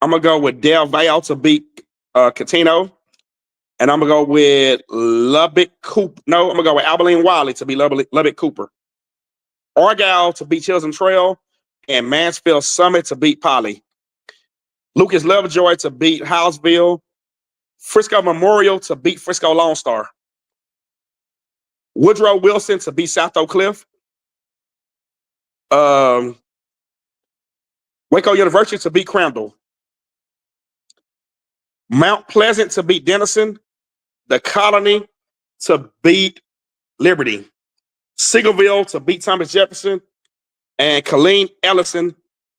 I'm going to go with Del Valle to beat Catino. And I'm going to go with Lubbock Cooper. No, I'm going to go with Abilene Wiley to beat Lubbock Cooper. Argyle to beat Chisholm Trail. And Mansfield Summit to beat Poly. Lucas Lovejoy to beat Houseville. Frisco Memorial to beat Frisco Lone Star. Woodrow Wilson to beat South Oak Cliff. Waco University to beat Crandall. Mount Pleasant to beat Denison. The Colony to beat Liberty. Seagoville to beat Thomas Jefferson. And Colleen Ellison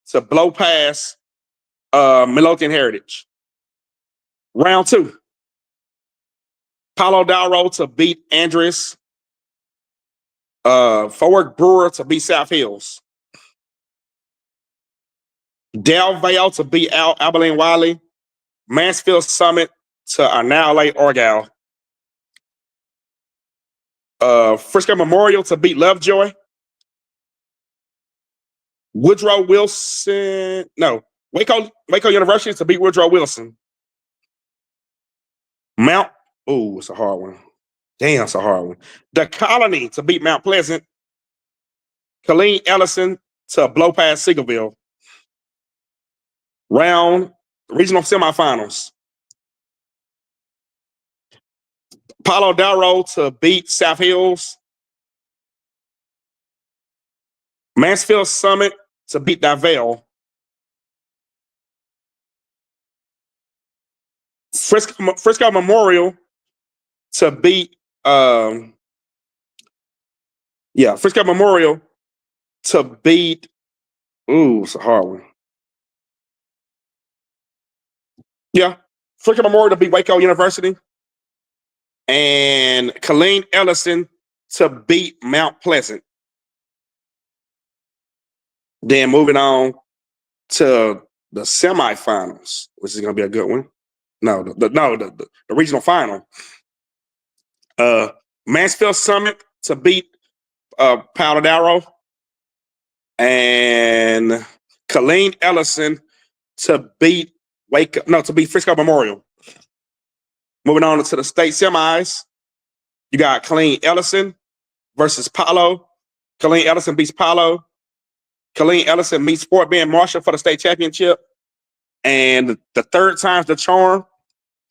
to blow past Midlothian Heritage. Round 2. Paulo Darrow to beat Andres. Forward Brewer to beat South Hills. Del Valle to beat Abilene Wiley. Mansfield Summit to annihilate Argyle. Frisco Memorial to beat Lovejoy. Woodrow Wilson. No, Waco University to beat Woodrow Wilson. It's a hard one. Damn, it's a hard one. The Colony to beat Mount Pleasant. Colleen Ellison to blow past Seagoville. Regional semifinals. Paulo Darrow to beat South Hills. Mansfield Summit to beat Davale. Frisco Memorial to beat Frisco Memorial to beat it's a hard one. Yeah. Frisco Memorial to beat Waco University. And Colleen Ellison to beat Mount Pleasant. Then moving on to the semifinals, which is going to be a good one. The regional final. Mansfield Summit to beat Paulo Darrow. and Colleen Ellison to beat Frisco Memorial. Moving on to the state semis, you got Colleen Ellison versus Palo. Colleen Ellison beats Palo. Colleen Ellison meets Fort Bend Marshall for the state championship. And the third time's the charm,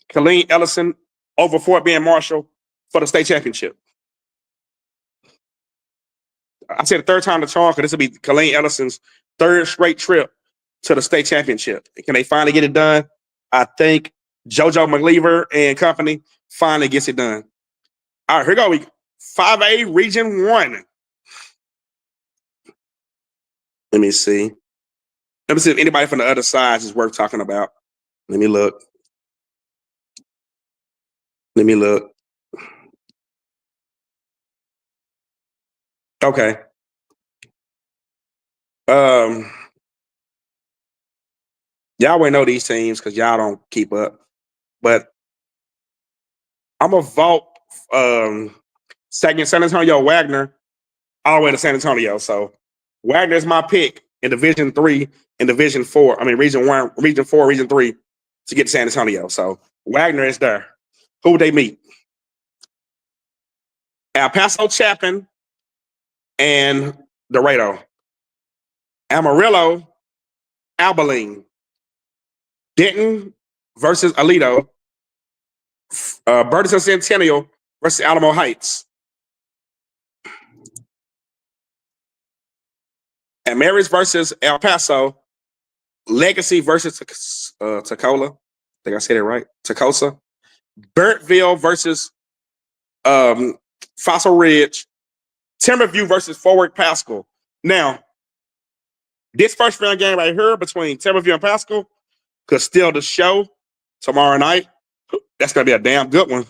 Colleen Ellison over Fort Bend Marshall for the state championship. I said the third time the charm because this will be Colleen Ellison's third straight trip to the state championship. Can they finally get it done? I think JoJo McLeaver and company finally gets it done. All right, here we go. 5A Region 1. Let me see. Let me see if anybody from the other sides is worth talking about. Let me look. Okay. Y'all would know these teams because y'all don't keep up. But I'm gonna vote second San Antonio Wagner all the way to San Antonio. So Wagner is my pick in Division 3 and Division 4. I mean Region 1, Region 4, Region 3 to get to San Antonio. So Wagner is there. Who would they meet? El Paso Chapin and Dorado. Amarillo, Abilene. Denton versus Alito. Burton Centennial versus Alamo Heights. And Marys versus El Paso. Legacy versus Toccola. I think I said it right. Toccosa. Burtville versus Fossil Ridge. Timberview versus Forward Pascal. Now, this first round game right here between Timberview and Pascal could steal the show tomorrow night. That's going to be a damn good one.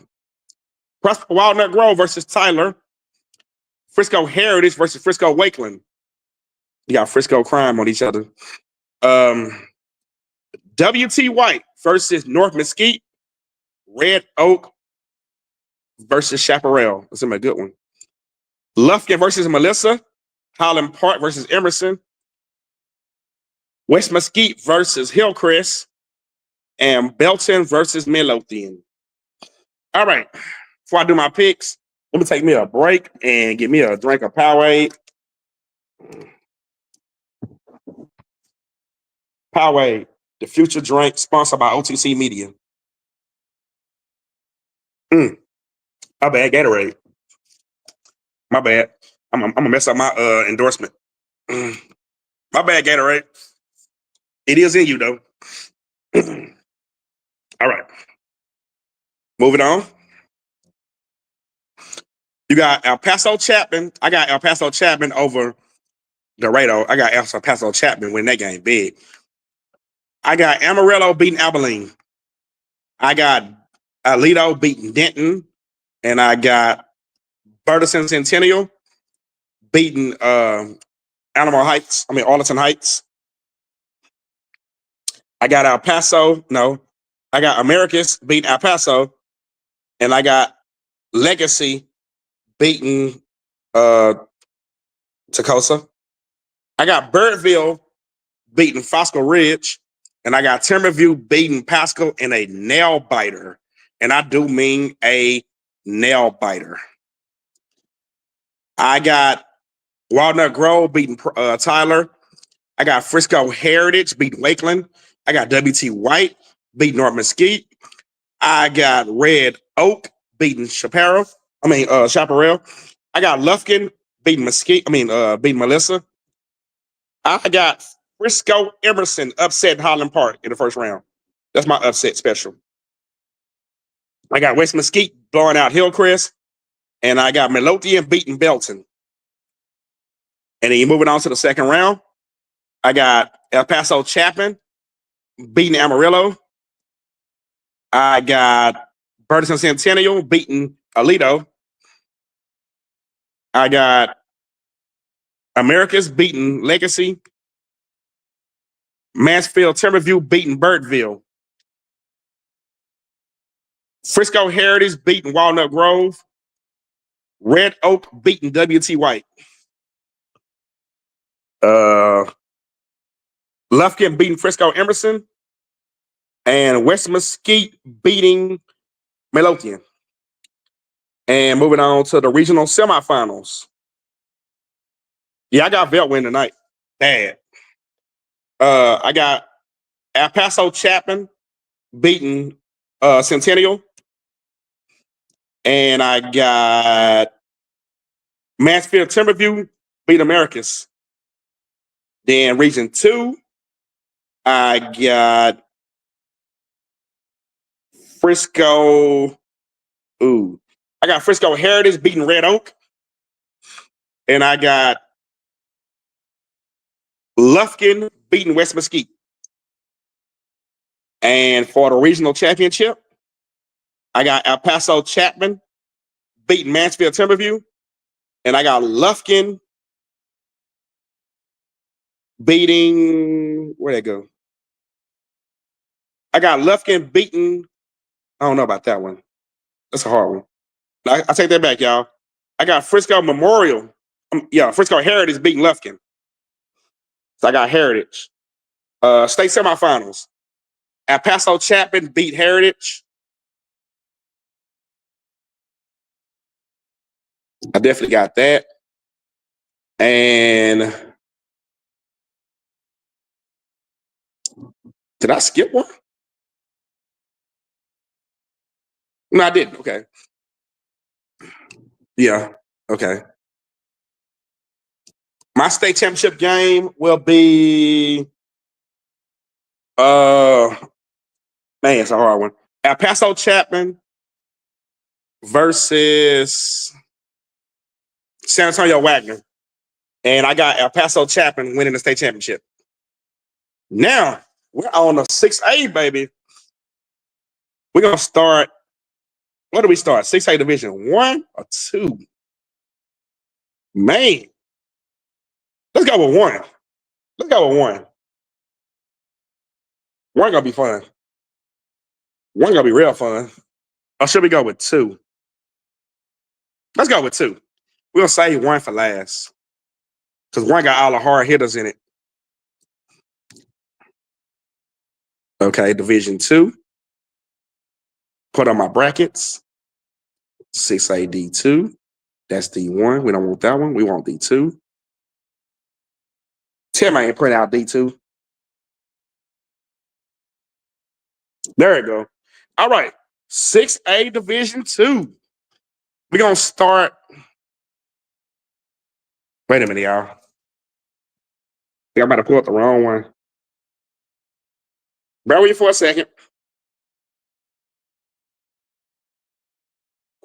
Walnut Grove versus Tyler. Frisco Heritage versus Frisco Wakeland. You got Frisco crime on each other. W.T. White versus North Mesquite. Red Oak versus Chaparral. That's a good one. Lufkin versus Melissa. Highland Park versus Emerson. West Mesquite versus Hillcrest. And Belton versus Midlothian. All right. Before I do my picks, let me take me a break and get me a drink of Powerade. Powerade, the future drink, sponsored by O.T.C.Media. My bad, Gatorade. My bad. I'm gonna mess up my endorsement. My bad, Gatorade. It is in you though. All right. Moving on. You got El Paso Chapman. I got El Paso Chapman over Dorado. I got El Paso Chapman win that game big. I got Amarillo beating Abilene. I got Alito beating Denton. And I got Burton Centennial beating Arlington Heights. I got El Paso. No, I got Americus beating El Paso. And I got Legacy beating Toccosa. I got Birdville beating Fossil Ridge. And I got Timberview beating Pascal in a nail biter. And I do mean a nail biter. I got Walnut Grove beating Tyler. I got Frisco Heritage beating Wakeland. I got W.T. White beating North Mesquite. I got Red Oak beating Chaparral. I got Lufkin beating beating Melissa. I got Frisco Emerson upset Highland Park in the first round. That's my upset special. I got West Mesquite blowing out Hillcrest. And I got Midlothian beating Belton. And then you're moving on to the second round. I got El Paso Chapman beating Amarillo. I got Burton Centennial beating Alito. I got Americas beating Legacy. Mansfield Timberview beating Birdville. Frisco Heritage beating Walnut Grove. Red Oak beating W.T. White. Lufkin beating Frisco Emerson, and West Mesquite beating Midlothian. And moving on to the regional semifinals. Yeah, I got Velt win tonight. Bad. I got El Paso Chapman beating Centennial. And I got Mansfield Timberview beat Americus. Then Region 2, I got Frisco. I got Frisco Heritage beating Red Oak. And I got Lufkin beating West Mesquite. And for the regional championship, I got El Paso Chapman beating Mansfield Timberview. And I got Lufkin beating, where'd they go? I got Lufkin beating, I don't know about that one. That's a hard one. I take that back, y'all. I got Frisco Memorial. Frisco Heritage beating Lufkin. So I got Heritage. State semifinals. El Paso Chapman beat Heritage. I definitely got that. And did I skip one? No, I didn't. Okay. Yeah. Okay. My state championship game will be it's a hard one. El Paso Chapman versus San Antonio Wagner. And I got El Paso Chapman winning the state championship. Now, we're on the 6A, baby. We're going to start. What do we start? 6A Division 1 or 2? Man. Let's go with 1. Let's go with 1. 1 going to be fun. 1 going to be real fun. Or should we go with 2? Let's go with 2. We're going to save 1 for last. Because 1 got all the hard hitters in it. Okay, Division 2. Put on my brackets. 6A D2. That's D1. We don't want that one. We want D2. Tell me I ain't print out D2. There you go. All right. 6A Division 2. We're going to start. Wait a minute, y'all. I think I'm about to pull up the wrong one. Bear with me for a second.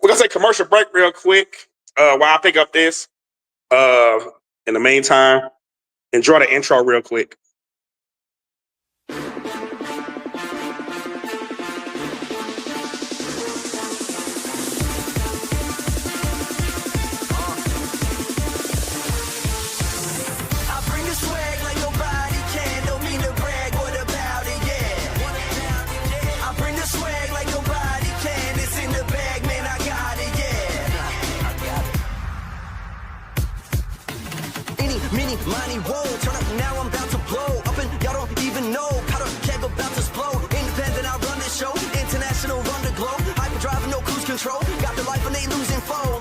We're going to take a commercial break real quick while I pick up this. In the meantime, enjoy the intro real quick. Money roll, turn up now, I'm about to blow up and y'all don't even know. Powder keg about to explode. Independent, I run this show. International, run the globe. Hyperdrive, no cruise control. Got the life and they losing foe.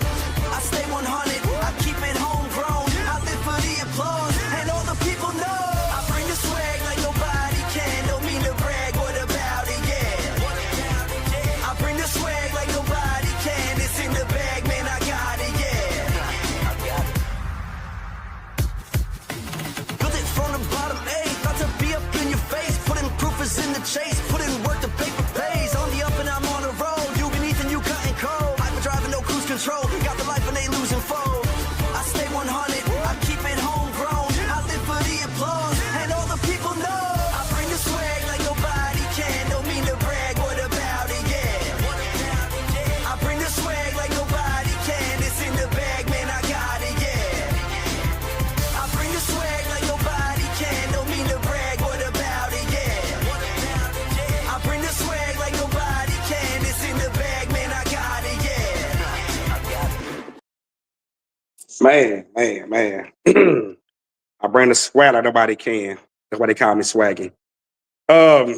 I stay 100, I keep it homegrown. I live for the applause and all the people know. I bring the swag like nobody can. Don't mean to brag, what about it, yeah. I bring the swag like nobody can. It's in the bag, man, I got it, yeah. I got it. From the bottom, about to be up in your face. Putting proof is in the chase. Put in work, the paper pays. On the up and I'm on the road. You beneath and you cutting cold. Hyperdrive and no cruise control. Got the life and they losing foe. I stay 100, I keep it homegrown. I live for the applause and all the people know. I bring the swag like nobody can. Don't mean to brag, what about it, yeah. I bring the swag like nobody can. It's in the bag, man, I got it, yeah. I bring the swag like nobody can. Don't mean to brag, what about it, yeah. I bring the swag like nobody can. It's in the bag, man, I got it, yeah. I got it. Man. I bring the swag like nobody can. That's why they call me Swaggy. All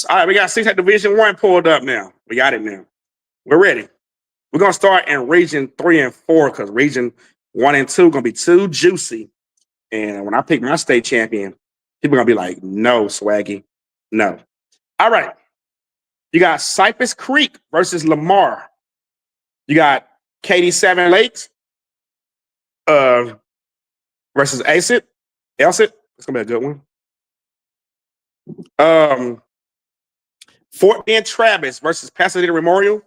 right, we got 6 Division 1 pulled up now. We got it now. We're ready. We're gonna start in Region 3 and 4 because Region 1 and 2 gonna be too juicy. And when I pick my state champion, people are gonna be like, no, Swaggy, no. All right. You got Cypress Creek versus Lamar. You got Katy 7 Lakes versus Acid. Elsit. It's gonna be a good one. Fort Bend Travis versus Pasadena Memorial.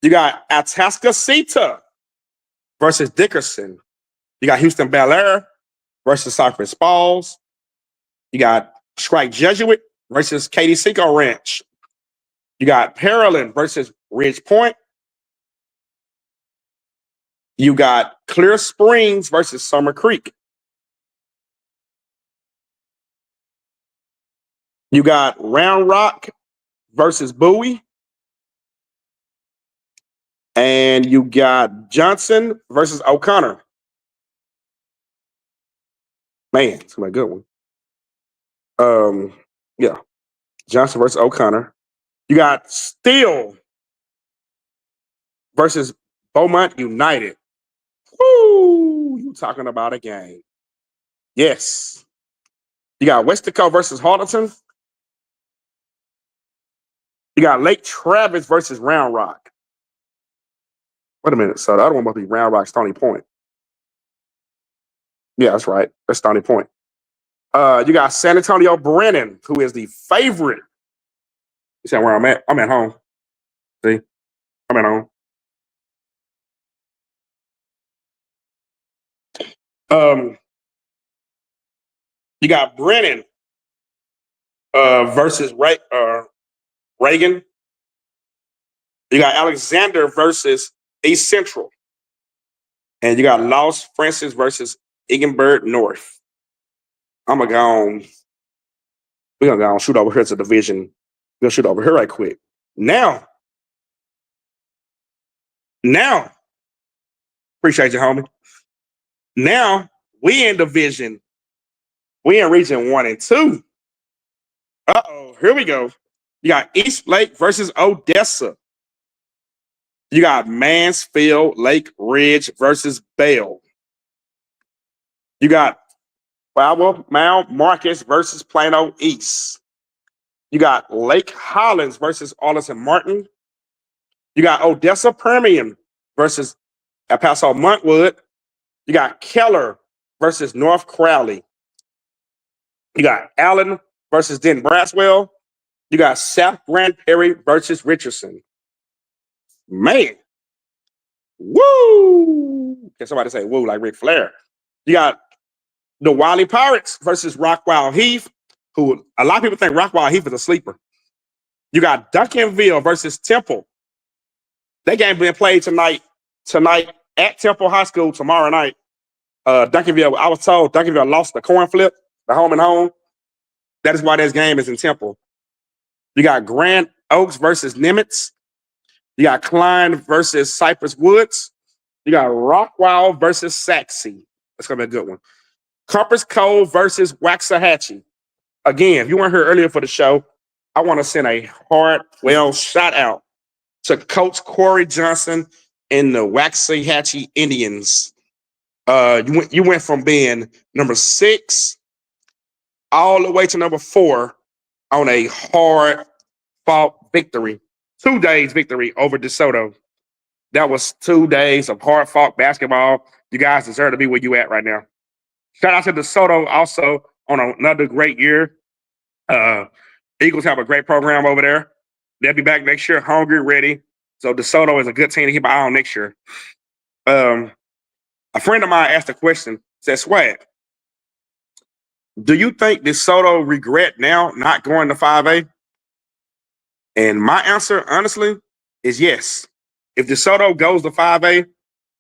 You got Atascocita versus Dickerson. You got Houston Bel Air versus Cypress Falls. You got Strike Jesuit versus Katy Cinco Ranch. You got Pearland versus Ridge Point. You got Clear Springs versus Summer Creek. You got Round Rock versus Bowie. And you got Johnson versus O'Connor. Man, it's gonna be a good one. Yeah. Johnson versus O'Connor. You got Steele versus Beaumont United. Woo! You talking about a game. Yes. You got Westico versus Harleton. You got Lake Travis versus Round Rock. Wait a minute. So the other one must be Round Rock, Stony Point. Yeah, that's right. That's Stony Point. You got San Antonio Brennan, who is the favorite. You said where I'm at? I'm at home. See? I'm at home. You got Brennan versus Reagan. You got Alexander versus East Central. And you got Los Francis versus Eggenberg North. I'm going to go on. We're going to go on shoot over here to division. We're going to shoot over here right quick. Now, appreciate you, homie. Now, we in division. We in region 1 and 2. Uh-oh, here we go. You got East Lake versus Odessa. You got Mansfield Lake Ridge versus Bell. You got Mount Marcus versus Plano East. You got Lake Hollins versus Arlington Martin. You got Odessa Permian versus El Paso Montwood. You got Keller versus North Crowley. You got Allen versus Denton Braswell. You got South Grand Prairie versus Richardson. Man. Woo! Can somebody say woo like Ric Flair? You got the Wiley Pirates versus Rockwall Heath, who a lot of people think Rockwall Heath is a sleeper. You got Duncanville versus Temple. That game being played tonight at Temple High School tomorrow night. Duncanville, I was told Duncanville lost the coin flip, the home and home. That is why this game is in Temple. You got Grand Oaks versus Nimitz. You got Klein versus Cypress Woods. You got Rockwall versus Saxe. That's going to be a good one. Compass Cove versus Waxahachie. Again, if you weren't here earlier for the show, I want to send a heartfelt shout out to Coach Corey Johnson and the Waxahachie Indians. You went from being number 6 all the way to number 4 on a hard-fought victory. 2 days victory over DeSoto. That was 2 days of hard-fought basketball. You guys deserve to be where you at right now. Shout out to DeSoto also on another great year. Eagles have a great program over there. They'll be back next year, hungry, ready. So DeSoto is a good team to keep an eye on next year. A friend of mine asked a question, said, Swag, do you think DeSoto regret now not going to 5A? And my answer, honestly, is yes. If DeSoto goes to 5A,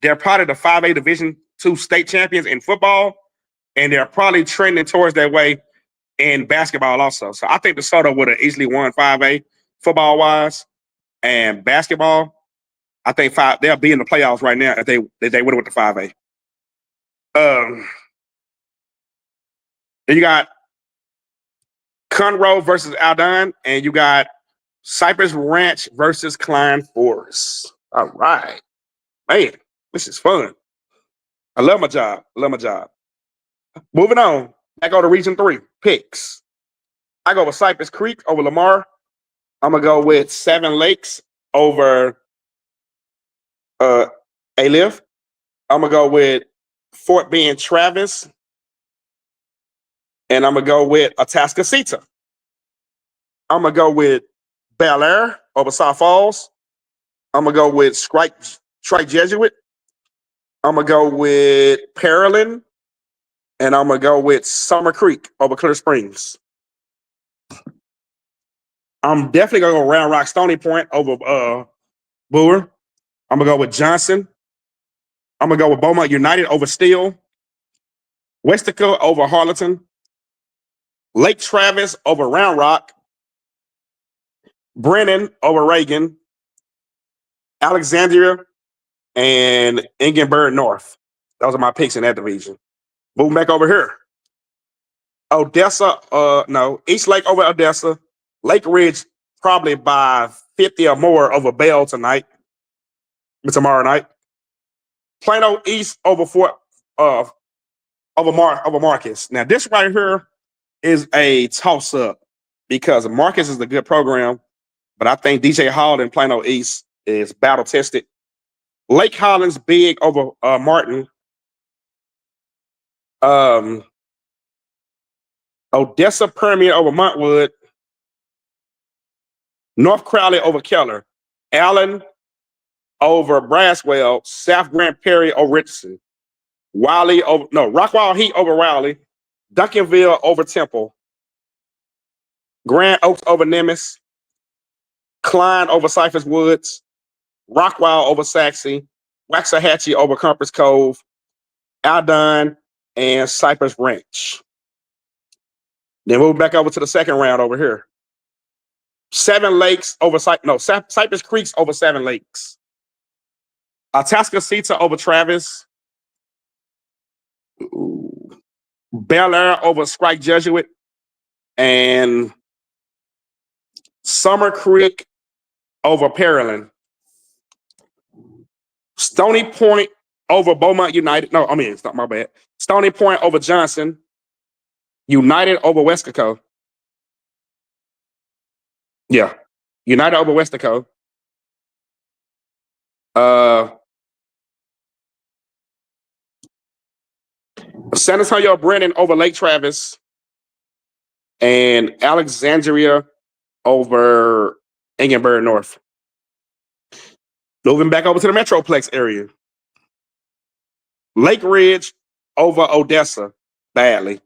they're probably the 5A Division II state champions in football, and they're probably trending towards that way in basketball also. So I think DeSoto would have easily won 5A football-wise, and basketball, I think they'll be in the playoffs right now if they would have went to 5A. Then you got Conroe versus Aldine, and you got Cypress Ranch versus Klein Forest. All right. Man, this is fun. I love my job. I love my job. Moving on. I go to Region 3. Picks. I go with Cypress Creek over Lamar. I'm going to go with Seven Lakes over A-Live. I'm going to go with Fort Bend Travis. And I'm going to go with Atascocita. I'm going to go with Bel Air over South Falls. I'm going to go with Strike Jesuit. I'm going to go with Pearland. And I'm going to go with Summer Creek over Clear Springs. I'm definitely going to go Round Rock Stony Point over Boer. I'm going to go with Johnson. I'm going to go with Beaumont United over Steele. Westica over Harleton. Lake Travis over Round Rock. Brennan over Reagan. Alexandria and Ingenberg North. Those are my picks in that division. Moving back over here. Odessa, East Lake over Odessa. Lake Ridge probably by 50 or more over Bell tomorrow night. Plano East over over Marcus. Now this right here is a toss up because Marcus is a good program, but I think DJ Hall in Plano East is battle tested. Lake Highlands big over Martin. Odessa Permian over Montwood. North Crowley over Keller. Allen over Braswell. South Grand Prairie over Richardson. Rockwall Heat over Rowley. Duncanville over Temple. Grand Oaks over Nemes. Klein over Cyphers Woods. Rockwall over Saxey. Waxahachie over Compass Cove. Aldine and Cypress Ranch. Then move back over to the second round over here. Cypress Creeks over Seven Lakes. Atascocita over Travis. Bel Air over Strike Jesuit. And Summer Creek over Pearland. Stony Point over Beaumont United. It's not my bad. Stony Point over Johnson. United over Wesco. Yeah. United over Wesco. San Antonio Brennan over Lake Travis. And Alexandria over Ingenberg North. Moving back over to the Metroplex area. Lake Ridge over Odessa badly.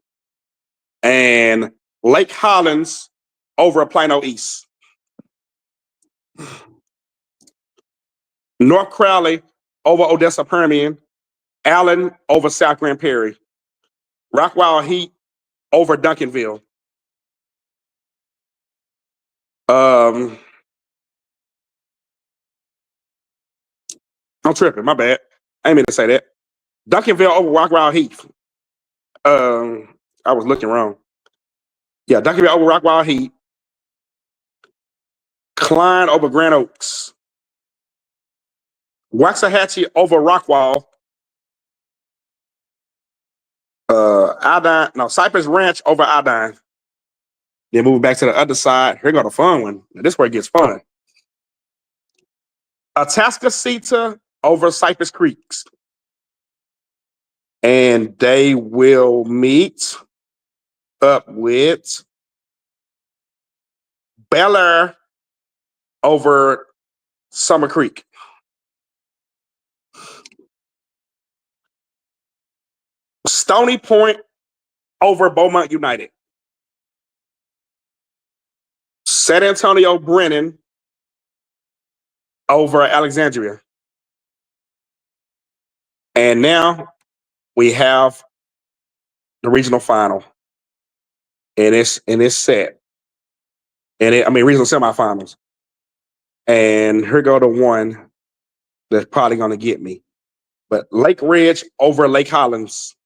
And Lake Highlands over Plano East. North Crowley over Odessa Permian. Allen over South Grand Prairie. Rockwall Heat over Duncanville. I'm tripping, my bad. I didn't mean to say that. Duncanville over Rockwall Heat. I was looking wrong. Yeah, Duncanville over Rockwall Heat. Klein over Grand Oaks. Waxahachie over Rockwall. Cypress Ranch over Aldine. Then moving back to the other side. Here go the fun one. Now, this is where it gets fun. Atascocita over Cypress Creeks. And they will meet up with Bel Air over Summer Creek. Stony Point over Beaumont United. San Antonio Brennan over Alexandria. And now we have the regional final. And it's set. Regional semifinals. And here go the one that's probably gonna get me. but Lake Ridge over Lake Hollins,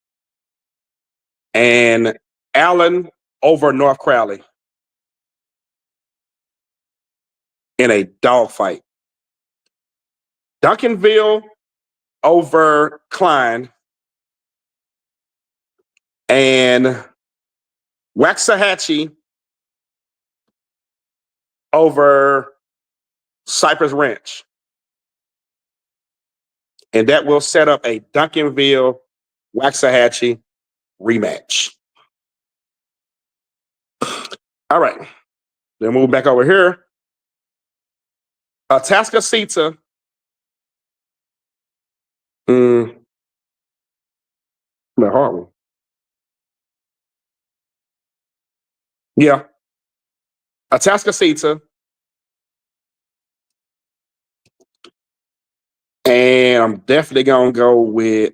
and Allen over North Crowley in a dogfight. Duncanville over Klein, and Waxahachie over Cypress Ranch. And that will set up a Duncanville Waxahachie rematch. All right. Then move back over here. Atascocita. The hard one. Yeah. Atascocita. And I'm definitely going to go with,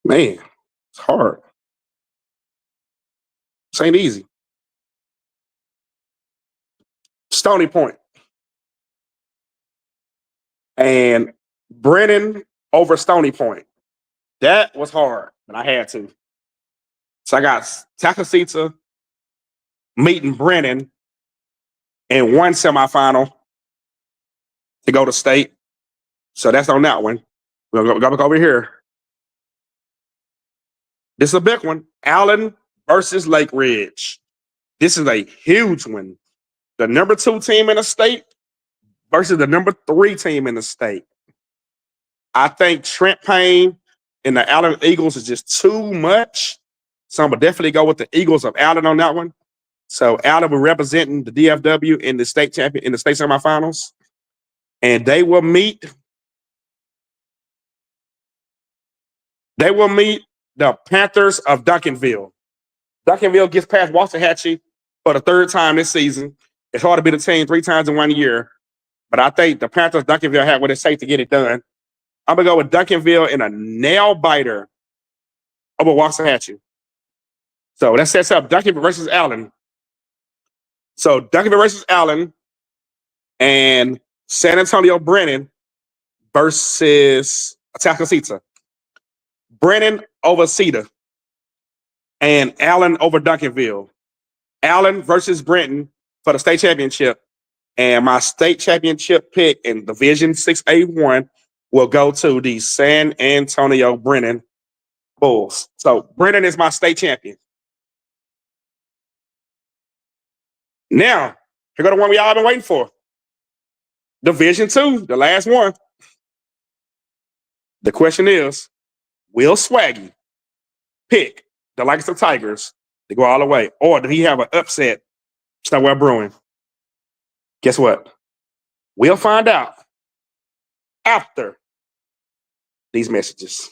man, it's hard. This ain't easy. Stony Point. And Brennan over Stony Point. That was hard, but I had to. So I got Atascocita meeting Brennan in one semifinal to go to state. So that's on that one. We'll go back over here. This is a big one. Allen versus Lake Ridge. This is a huge one. The number 2 team in the state versus the number 3 team in the state. I think Trent Payne and the Allen Eagles is just too much. So I'm gonna definitely go with the Eagles of Allen on that one. So Allen will representing the DFW in the state champion in the state semifinals, and they will meet. They will meet the Panthers of Duncanville. Duncanville gets past Waxahachie for the 3rd time this season. It's hard to beat a team 3 times in 1 year, but I think the Panthers Duncanville have what it takes to get it done. I'm gonna go with Duncanville in a nail biter over Waxahachie. So that sets up Duncanville versus Allen. So Duncanville versus Allen and San Antonio Brennan versus Atascocita. Brennan over Cedar and Allen over Duncanville. Allen versus Brenton for the state championship. And my state championship pick in Division 6A1 will go to the San Antonio Brennan Bulls. So Brennan is my state champion. Now, here go the one we all been waiting for. Division 2, the last one. The question is, will Swaggy pick the Lancaster Tigers to go all the way? Or did he have an upset somewhere brewing? Guess what? We'll find out after these messages.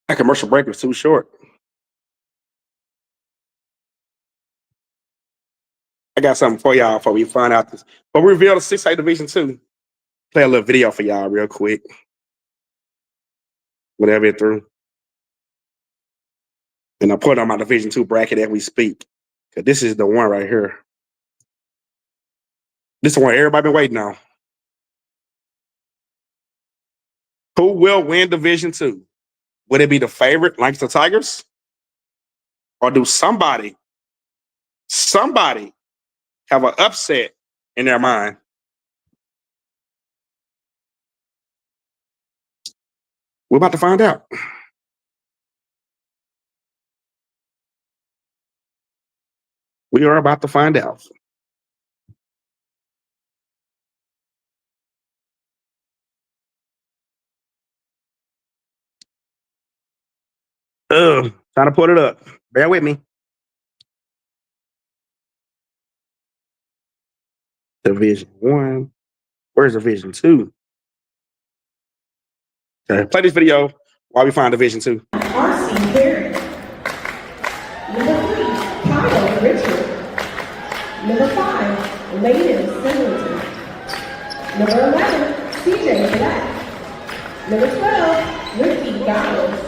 That commercial break was too short. I got something for y'all before we find out this. But we reveal the 6A Division 2. Play a little video for y'all real quick. Whatever it through. And I put it on my Division 2 bracket as we speak. Because this is the one right here. This is the one everybody been waiting on. Who will win Division 2? Would it be the favorite, Lancaster Tigers? Or do somebody have an upset in their mind? We're about to find out. We are about to find out. Trying to put it up. Bear with me. Division 1. Where's Division 2? Okay, play this video while we find Division 2. R.C. Perry. Number 3, Kyle Richard. Number 5, Layden Singleton. Number 11, CJ Black. Number 12, Ricky Giles.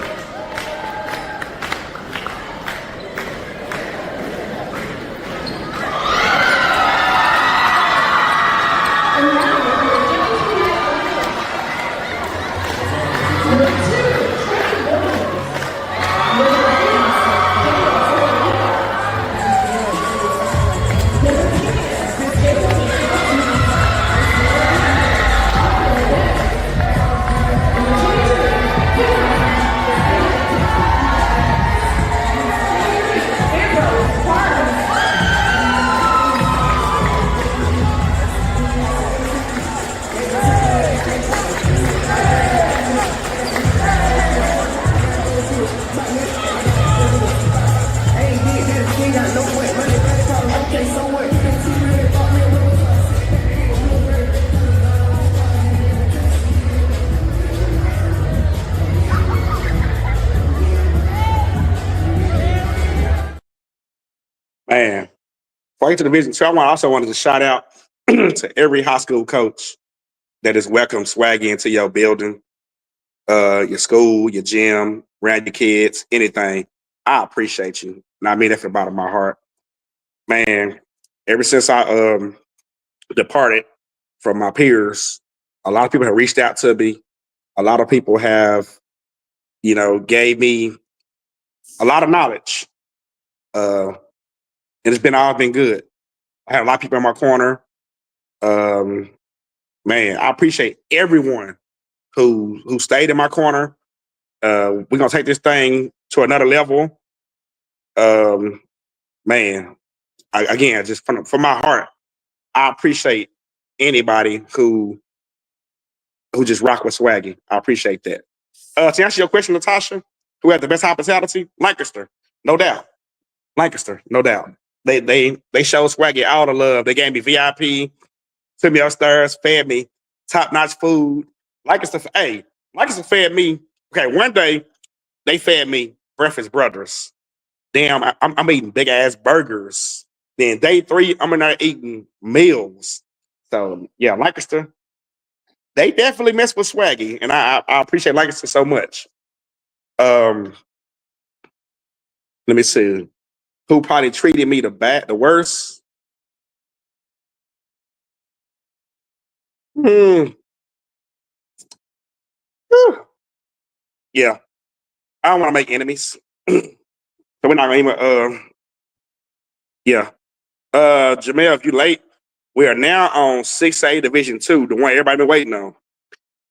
Man, before I get to Division 2, I also wanted to shout out to every high school coach that has welcomed Swaggy into your building, your school, your gym, around your kids, anything. I appreciate you. And I mean that from the bottom of my heart. Man, ever since I departed from my peers, a lot of people have reached out to me. A lot of people have, gave me a lot of knowledge. And it's all been good. I had a lot of people in my corner. Man, I appreciate everyone who stayed in my corner. We're gonna take this thing to another level. Man, again, just from my heart, I appreciate anybody who just rock with Swaggy. I appreciate that. To answer your question, Natasha, who had the best hospitality? Lancaster, no doubt. Lancaster, no doubt. They showed Swaggy all the love. They gave me VIP, took me upstairs, fed me top-notch food. Lancaster fed me. Okay, one day they fed me Breakfast Brothers. Damn, I'm eating big ass burgers. Then day 3, I'm in there eating meals. So yeah, Lancaster, they definitely mess with Swaggy, and I appreciate Lancaster so much. Let me see. Who probably treated me the worst? Hmm. Yeah, I don't want to make enemies, so we're not gonna even. Yeah. Jamel, if you late, we are now on 6A Division 2, the one everybody been waiting on.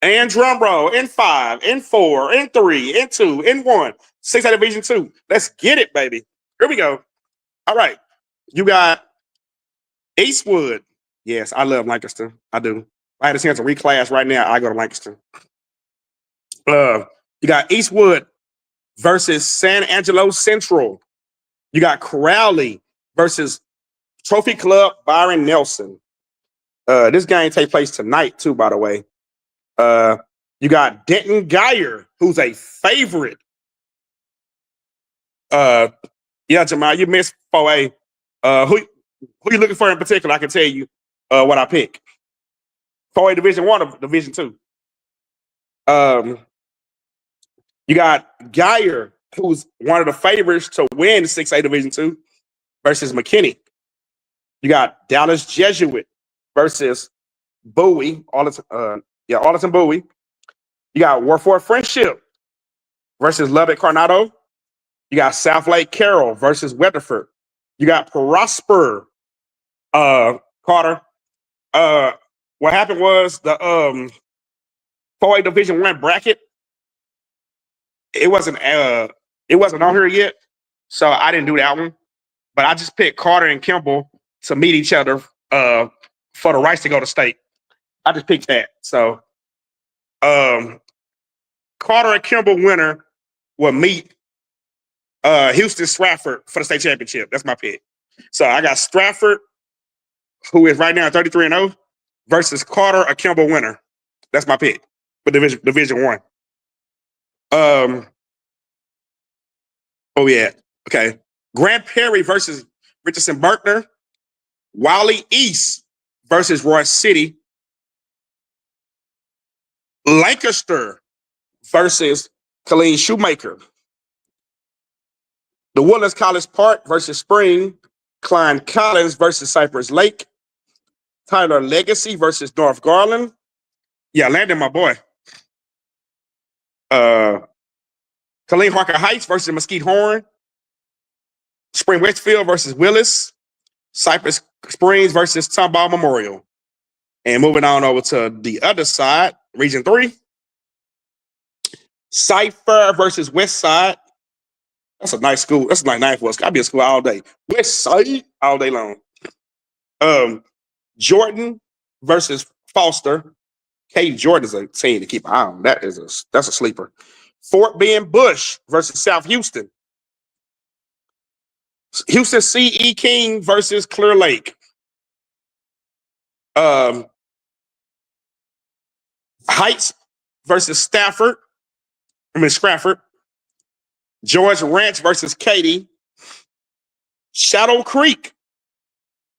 And drum roll in 5, in 4, in 3, in 2, in 1. 6A Division 2. Let's get it, baby. Here we go. All right. You got Eastwood. Yes, I love Lancaster. I do. If I had a chance to reclass right now, I go to Lancaster. You got Eastwood versus San Angelo Central. You got Crowley versus Trophy Club Byron Nelson. This game takes place tonight, too, by the way. You got Denton Geyer, who's a favorite. Yeah, Jamal, you missed 4A. Who you looking for in particular? I can tell you what I pick. 4A Division 1 or Division 2. You got Geyer, who's one of the favorites to win 6A Division 2 versus McKinney. You got Dallas Jesuit versus Bowie, Arlington Bowie. You got Warford Friendship versus Lubbock Coronado. You got South Lake Carroll versus Weatherford. You got Prosper Carter. What happened was the 4A Division 1 bracket. It wasn't on here yet, so I didn't do that one. But I just picked Carter and Kimball to meet each other for the rights to go to state. I just picked that. So Carter and Kimball winner will meet Houston Stratford for the state championship. That's my pick. So I got Stratford who is right now 33-0, versus Carter or Kimball winner. That's my pick for Division 1. Oh yeah. Okay. Grant Perry versus Richardson Berkner. Wiley East versus Royce City. Lancaster versus Colleen Shoemaker. The Woodlands College Park versus Spring. Klein Collins versus Cypress Lake. Tyler Legacy versus North Garland. Yeah, Landon, my boy. Colleen Harker Heights versus Mesquite Horn. Spring Westfield versus Willis. Cypress Springs versus Tomball Memorial. And moving on over to the other side, Region 3. Cypher versus West Side. That's a nice school. That's a nice name for us. Gotta be a school all day. West Side all day long. Jordan versus Foster. Katie Jordan is a team to keep an eye on. That's a sleeper. Fort Bend Bush versus South Houston. Houston C.E. King versus Clear Lake. Heights versus Stratford. George Ranch versus Katy. Shadow Creek.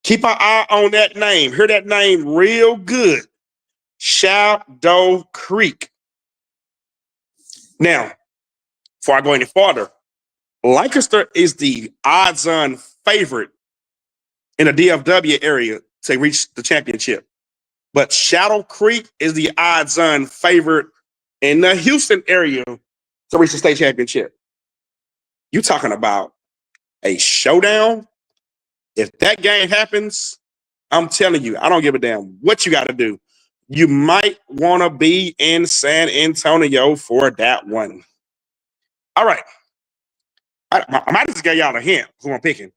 Keep an eye on that name. Hear that name real good. Shadow Creek. Now, before I go any farther, Lancaster is the odds-on favorite in the DFW area to reach the championship. But Shadow Creek is the odds-on favorite in the Houston area to reach the state championship. You talking about a showdown? If that game happens, I'm telling you, I don't give a damn what you got to do. You might want to be in San Antonio for that one. All right. I might just give y'all a hint who I'm picking.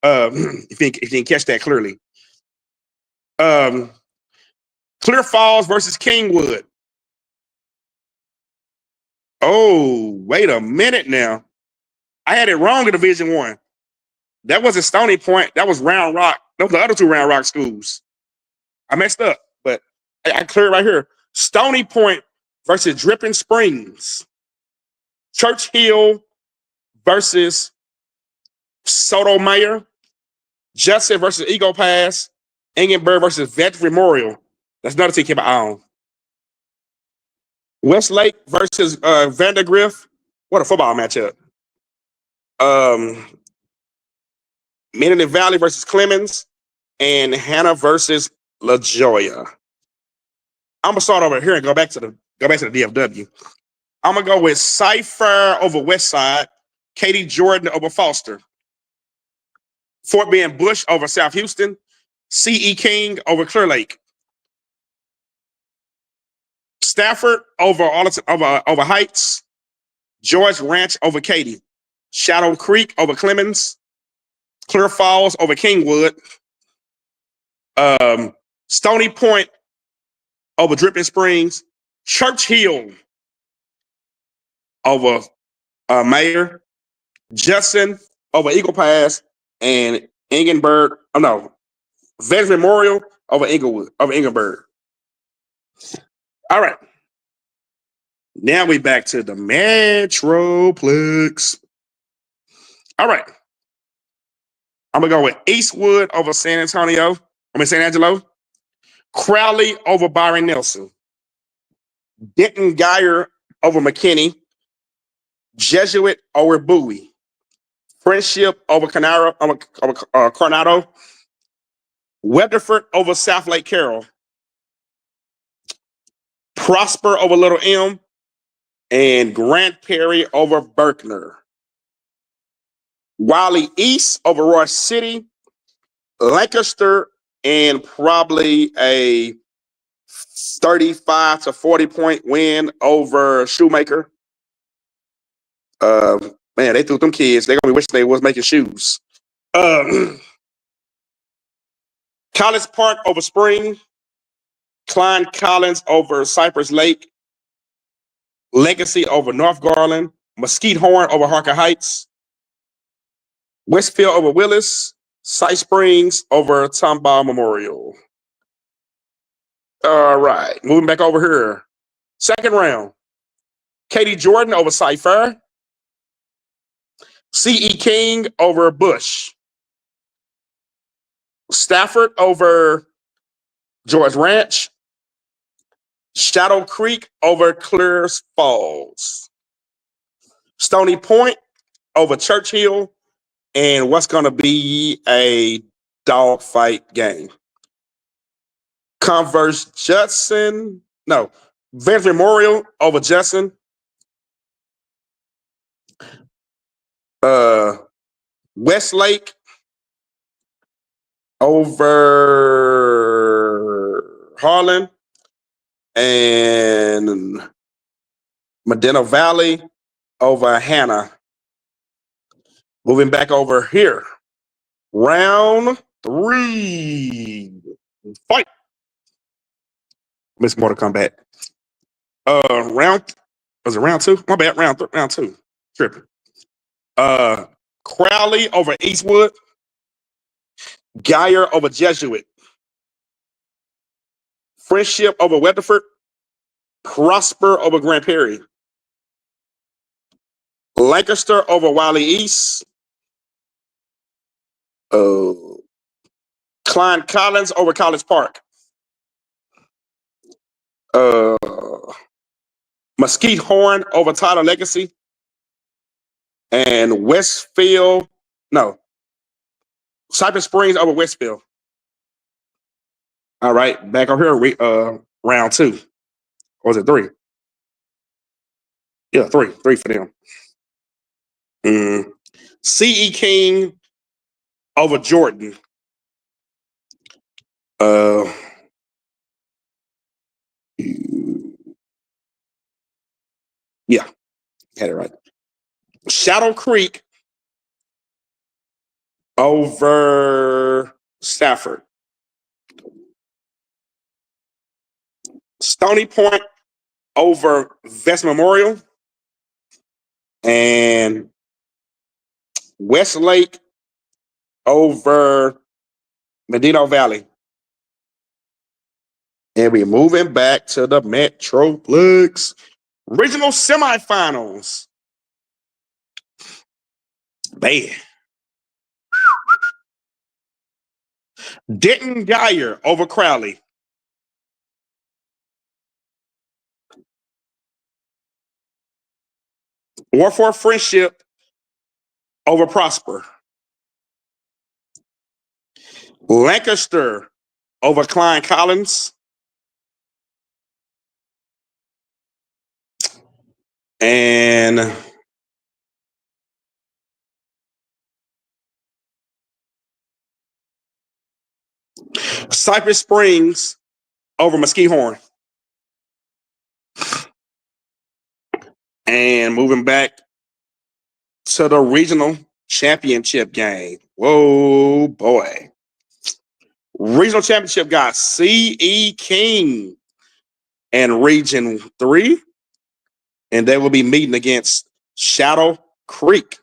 If you didn't catch that clearly. Clear Falls versus Kingwood. Oh, wait a minute now. I had it wrong in Division 1. That wasn't Stony Point. That was Round Rock. Those were the other two Round Rock schools. I messed up, but I cleared right here. Stony Point versus Dripping Springs. Church Hill versus Sotomayor. Justin versus Eagle Pass. Ingenberg versus Veteran Memorial. That's another team keep an eye on. Westlake versus Vandergrift. What a football matchup. Mendon Valley versus Clemens. And Hannah versus La Joya. I'm gonna start over here and go back to the DFW. I'm gonna go with Cypher over West Side, Katie Jordan over Foster, Fort Bend Bush over South Houston, C.E. King over Clear Lake, Stafford over Arlington over Heights, George Ranch over Katy, Shadow Creek over Clemens, Clear Falls over Kingwood, Stony Point over Dripping Springs, Church Hill over Mayor, Justin over Eagle Pass, and Ingenberg. Oh no, Veteran Memorial over Ingenberg. All right. Now we back to the Metroplex. All right. I'm gonna go with Eastwood over San Angelo. Crowley over Byron Nelson. Denton Geyer over McKinney. Jesuit over Bowie. Friendship over Coronado. Weatherford over South Lake Carroll. Prosper over Little M. And Grant Perry over Berkner. Wiley East over Royce City. Lancaster, and probably a 35 to 40 point win over Shoemaker. Man, they threw them kids. They're gonna be wishing they was making shoes. College Park over Spring. Klein Collins over Cypress Lake. Legacy over North Garland. Mesquite Horn over Harker Heights. Westfield over Willis. Sight Springs over Tomball Memorial. All right, moving back over here. Second round. Katie Jordan over Cypher. C.E. King over Bush. Stafford over George Ranch. Shadow Creek over Clears Falls. Stony Point over Churchill. And what's going to be a dogfight game. Converse Judson. No. Vance Memorial over Judson. Westlake over Harlan. And Medina Valley over Hannah. Moving back over here. Round 3. Fight. Miss more to come back. Was it round 2? My bad, round 2. Tripping. Crowley over Eastwood. Geyer over Jesuit. Friendship over Weatherford. Prosper over Grand Prairie. Lancaster over Wiley East. Klein Collins over College Park. Mesquite Horn over Tyler Legacy. And Cypress Springs over Westfield. All right, back over here, round 2. Or was it 3? Yeah, 3. 3 for them. C.E. King over Jordan. Yeah, had it right. Shadow Creek over Stafford. Stony Point over Vest Memorial. And Westlake over Medina Valley. And we're moving back to the Metroplex regional semifinals. Man. Denton Geyer over Crowley. Warfare Friendship over Prosper. Lancaster over Klein Collins. And Cypress Springs over Mesquite Horn. And moving back to the regional championship game. Whoa, boy. Regional championship got C.E. King and Region 3. And they will be meeting against Shadow Creek.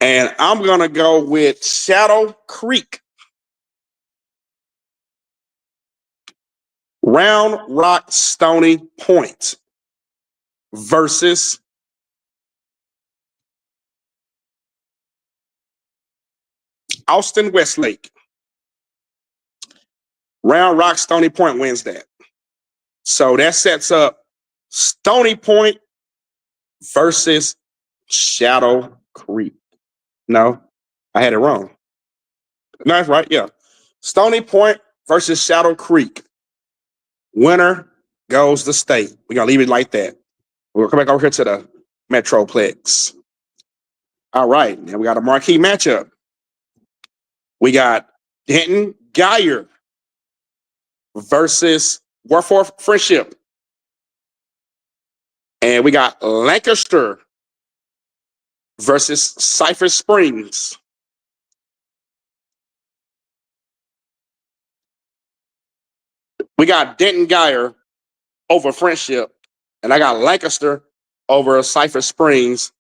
And I'm going to go with Shadow Creek. Round Rock Stony Point versus Austin Westlake. Round Rock Stony Point wins that. So that sets up Stony Point versus Shadow Creek. No, I had it wrong. No, that's right. Yeah. Stony Point versus Shadow Creek. Winner goes to state. We're going to leave it like that. We'll come back over here to the Metroplex. All right. Now we got a marquee matchup. We got Denton Geyer versus Warfare Friendship. And we got Lancaster versus Cypress Springs. We got Denton Geyer over Friendship. And I got Lancaster over Cypress Springs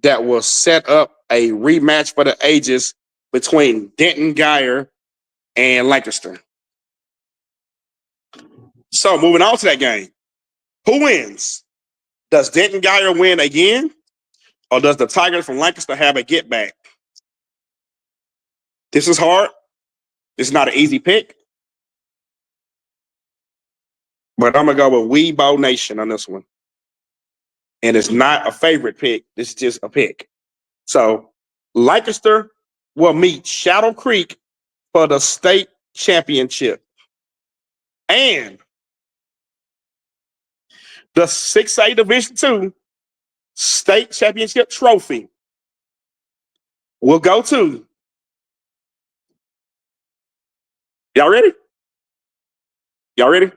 that will set up a rematch for the ages between Denton Geyer and Lancaster. So moving on to that game. Who wins? Does Denton Geyer win again? Or does the Tigers from Lancaster have a get back? This is hard. This is not an easy pick. But I'm going to go with Weebo Nation on this one. And it's not a favorite pick. This is just a pick. So Lancaster will meet Shadow Creek for the state championship. And the 6A Division II state championship trophy will go to. Y'all ready? Y'all ready?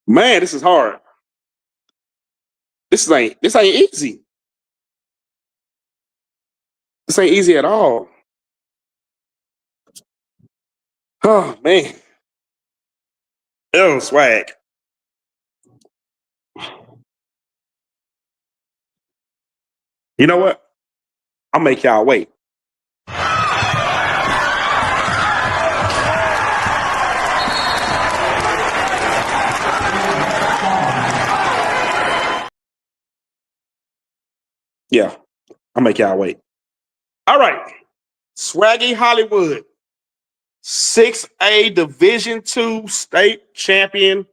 Man, this is hard. This ain't easy. This ain't easy at all. Oh man. Oh, swag. You know what? I'll make y'all wait. Yeah, I'll make y'all wait. All right. Swaggy Hollywood, 6A Division II state champion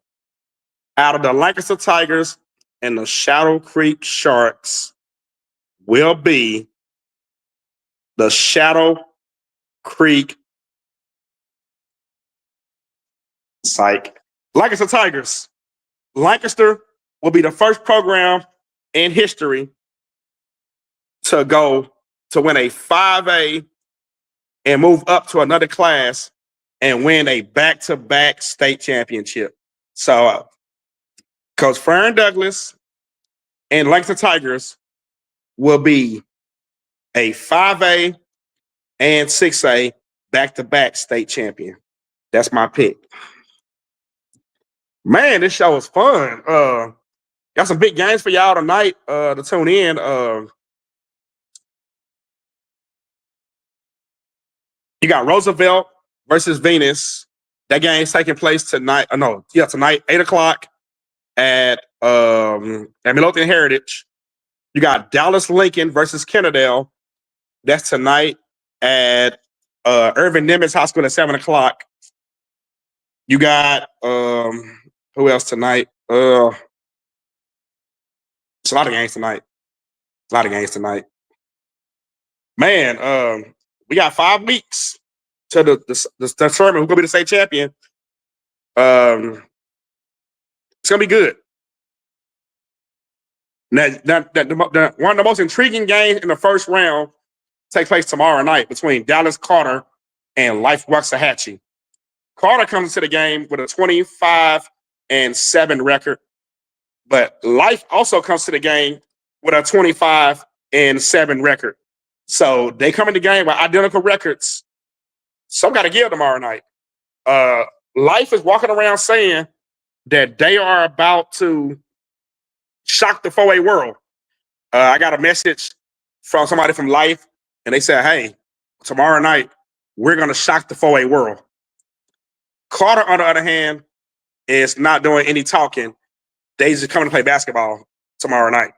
out of the Lancaster Tigers and the Shadow Creek Sharks will be the Shadow Creek Lancaster Tigers. Lancaster will be the first program in history to go to win a 5A and move up to another class and win a back-to-back state championship. So Coach Fern Douglas and Lancaster Tigers will be a 5A and 6A back-to-back state champion. That's my pick. Man, this show is fun. Got some big games for y'all tonight to tune in. You got Roosevelt versus Venus. That game's taking place tonight. Tonight, 8 o'clock at Midlothian Heritage. You got Dallas Lincoln versus Kennedale. That's tonight at Irvin Nimitz High School at 7 o'clock. You got who else tonight? It's a lot of games tonight. Man, we got 5 weeks to determine who's gonna be the state champion. It's gonna be good. Now, one of the most intriguing games in the first round takes place tomorrow night between Dallas Carter and Life Waxahachie. Carter comes to the game with a 25-7 record, but Life also comes to the game with a 25-7 record. So they come in the game with identical records. Some got to give tomorrow night. Life is walking around saying that they are about to shock the 4A world. I got a message from somebody from Life, and they said, hey, tomorrow night, we're going to shock the 4A world. Carter, on the other hand, is not doing any talking. They just coming to play basketball tomorrow night.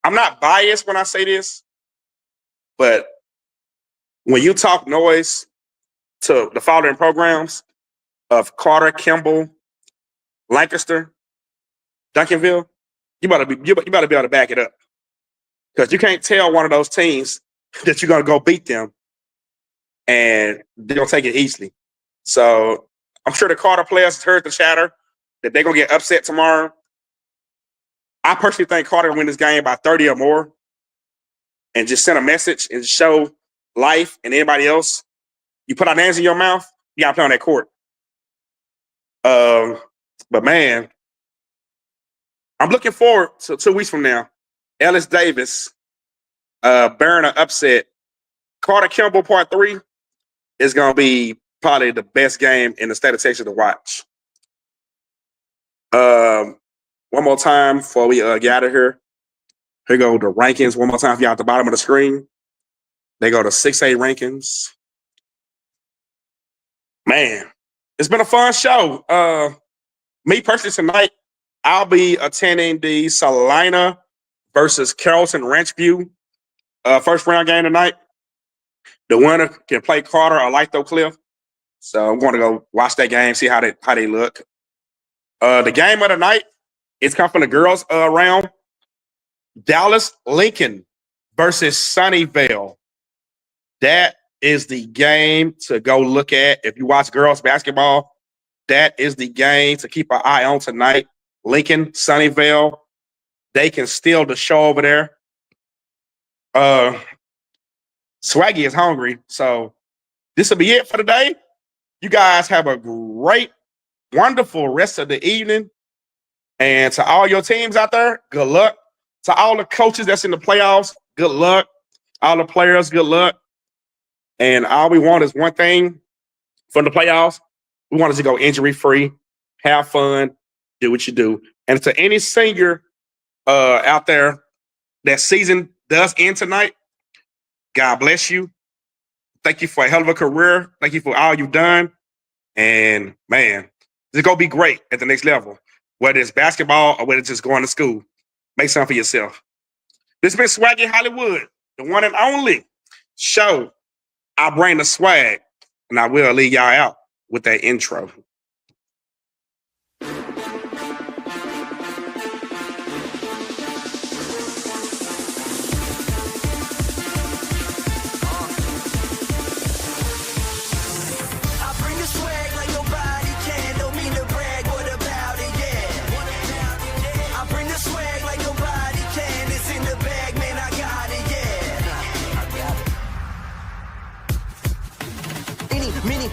I'm not biased when I say this, but when you talk noise to the following programs of Carter, Kimball, Lancaster, Duncanville, you better be able to back it up. Because you can't tell one of those teams that you're going to go beat them and they're going to take it easily. So I'm sure the Carter players heard the chatter that they're going to get upset tomorrow. I personally think Carter will win this game by 30 or more and just send a message and show Life and anybody else. You put our names in your mouth, you got to play on that court. But man, I'm looking forward to 2 weeks from now. Ellis Davis, bearing an upset. Carter Kimball Part 3 is going to be probably the best game in the state of Texas to watch. One more time before we get out of here. Here go the rankings one more time for y'all at the bottom of the screen. They go to 6A rankings. Man, it's been a fun show. Me personally tonight, I'll be attending the Salina versus Carrollton Ranchview first round game tonight. The winner can play Carter or Litho Cliff. So I'm going to go watch that game, see how they look. The game of the night is coming from the girls round. Dallas Lincoln versus Sunnyvale. That is the game to go look at. If you watch girls basketball, that is the game to keep an eye on tonight. Lincoln, Sunnyvale, they can steal the show over there. Swaggy is hungry, so this will be it for today. You guys have a great, wonderful rest of the evening. And to all your teams out there, good luck. To all the coaches that's in the playoffs, good luck. All the players, good luck. And all we want is one thing from the playoffs. We want us to go injury-free, have fun, do what you do. And to any senior out there, that season does end tonight, God bless you. Thank you for a hell of a career. Thank you for all you've done. And, man, it's going to be great at the next level, whether it's basketball or whether it's just going to school. Make something for yourself. This has been Swaggy Hollywood, the one and only show. I bring the swag, and I will leave y'all out with that intro.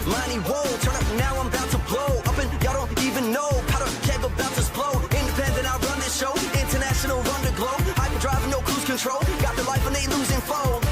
Money won't turn up now, I'm about to blow up and y'all don't even know. Powder keg about to explode. Independent, I run this show. International, run the globe. Hyper driving, no cruise control. Got the life and they losing foe.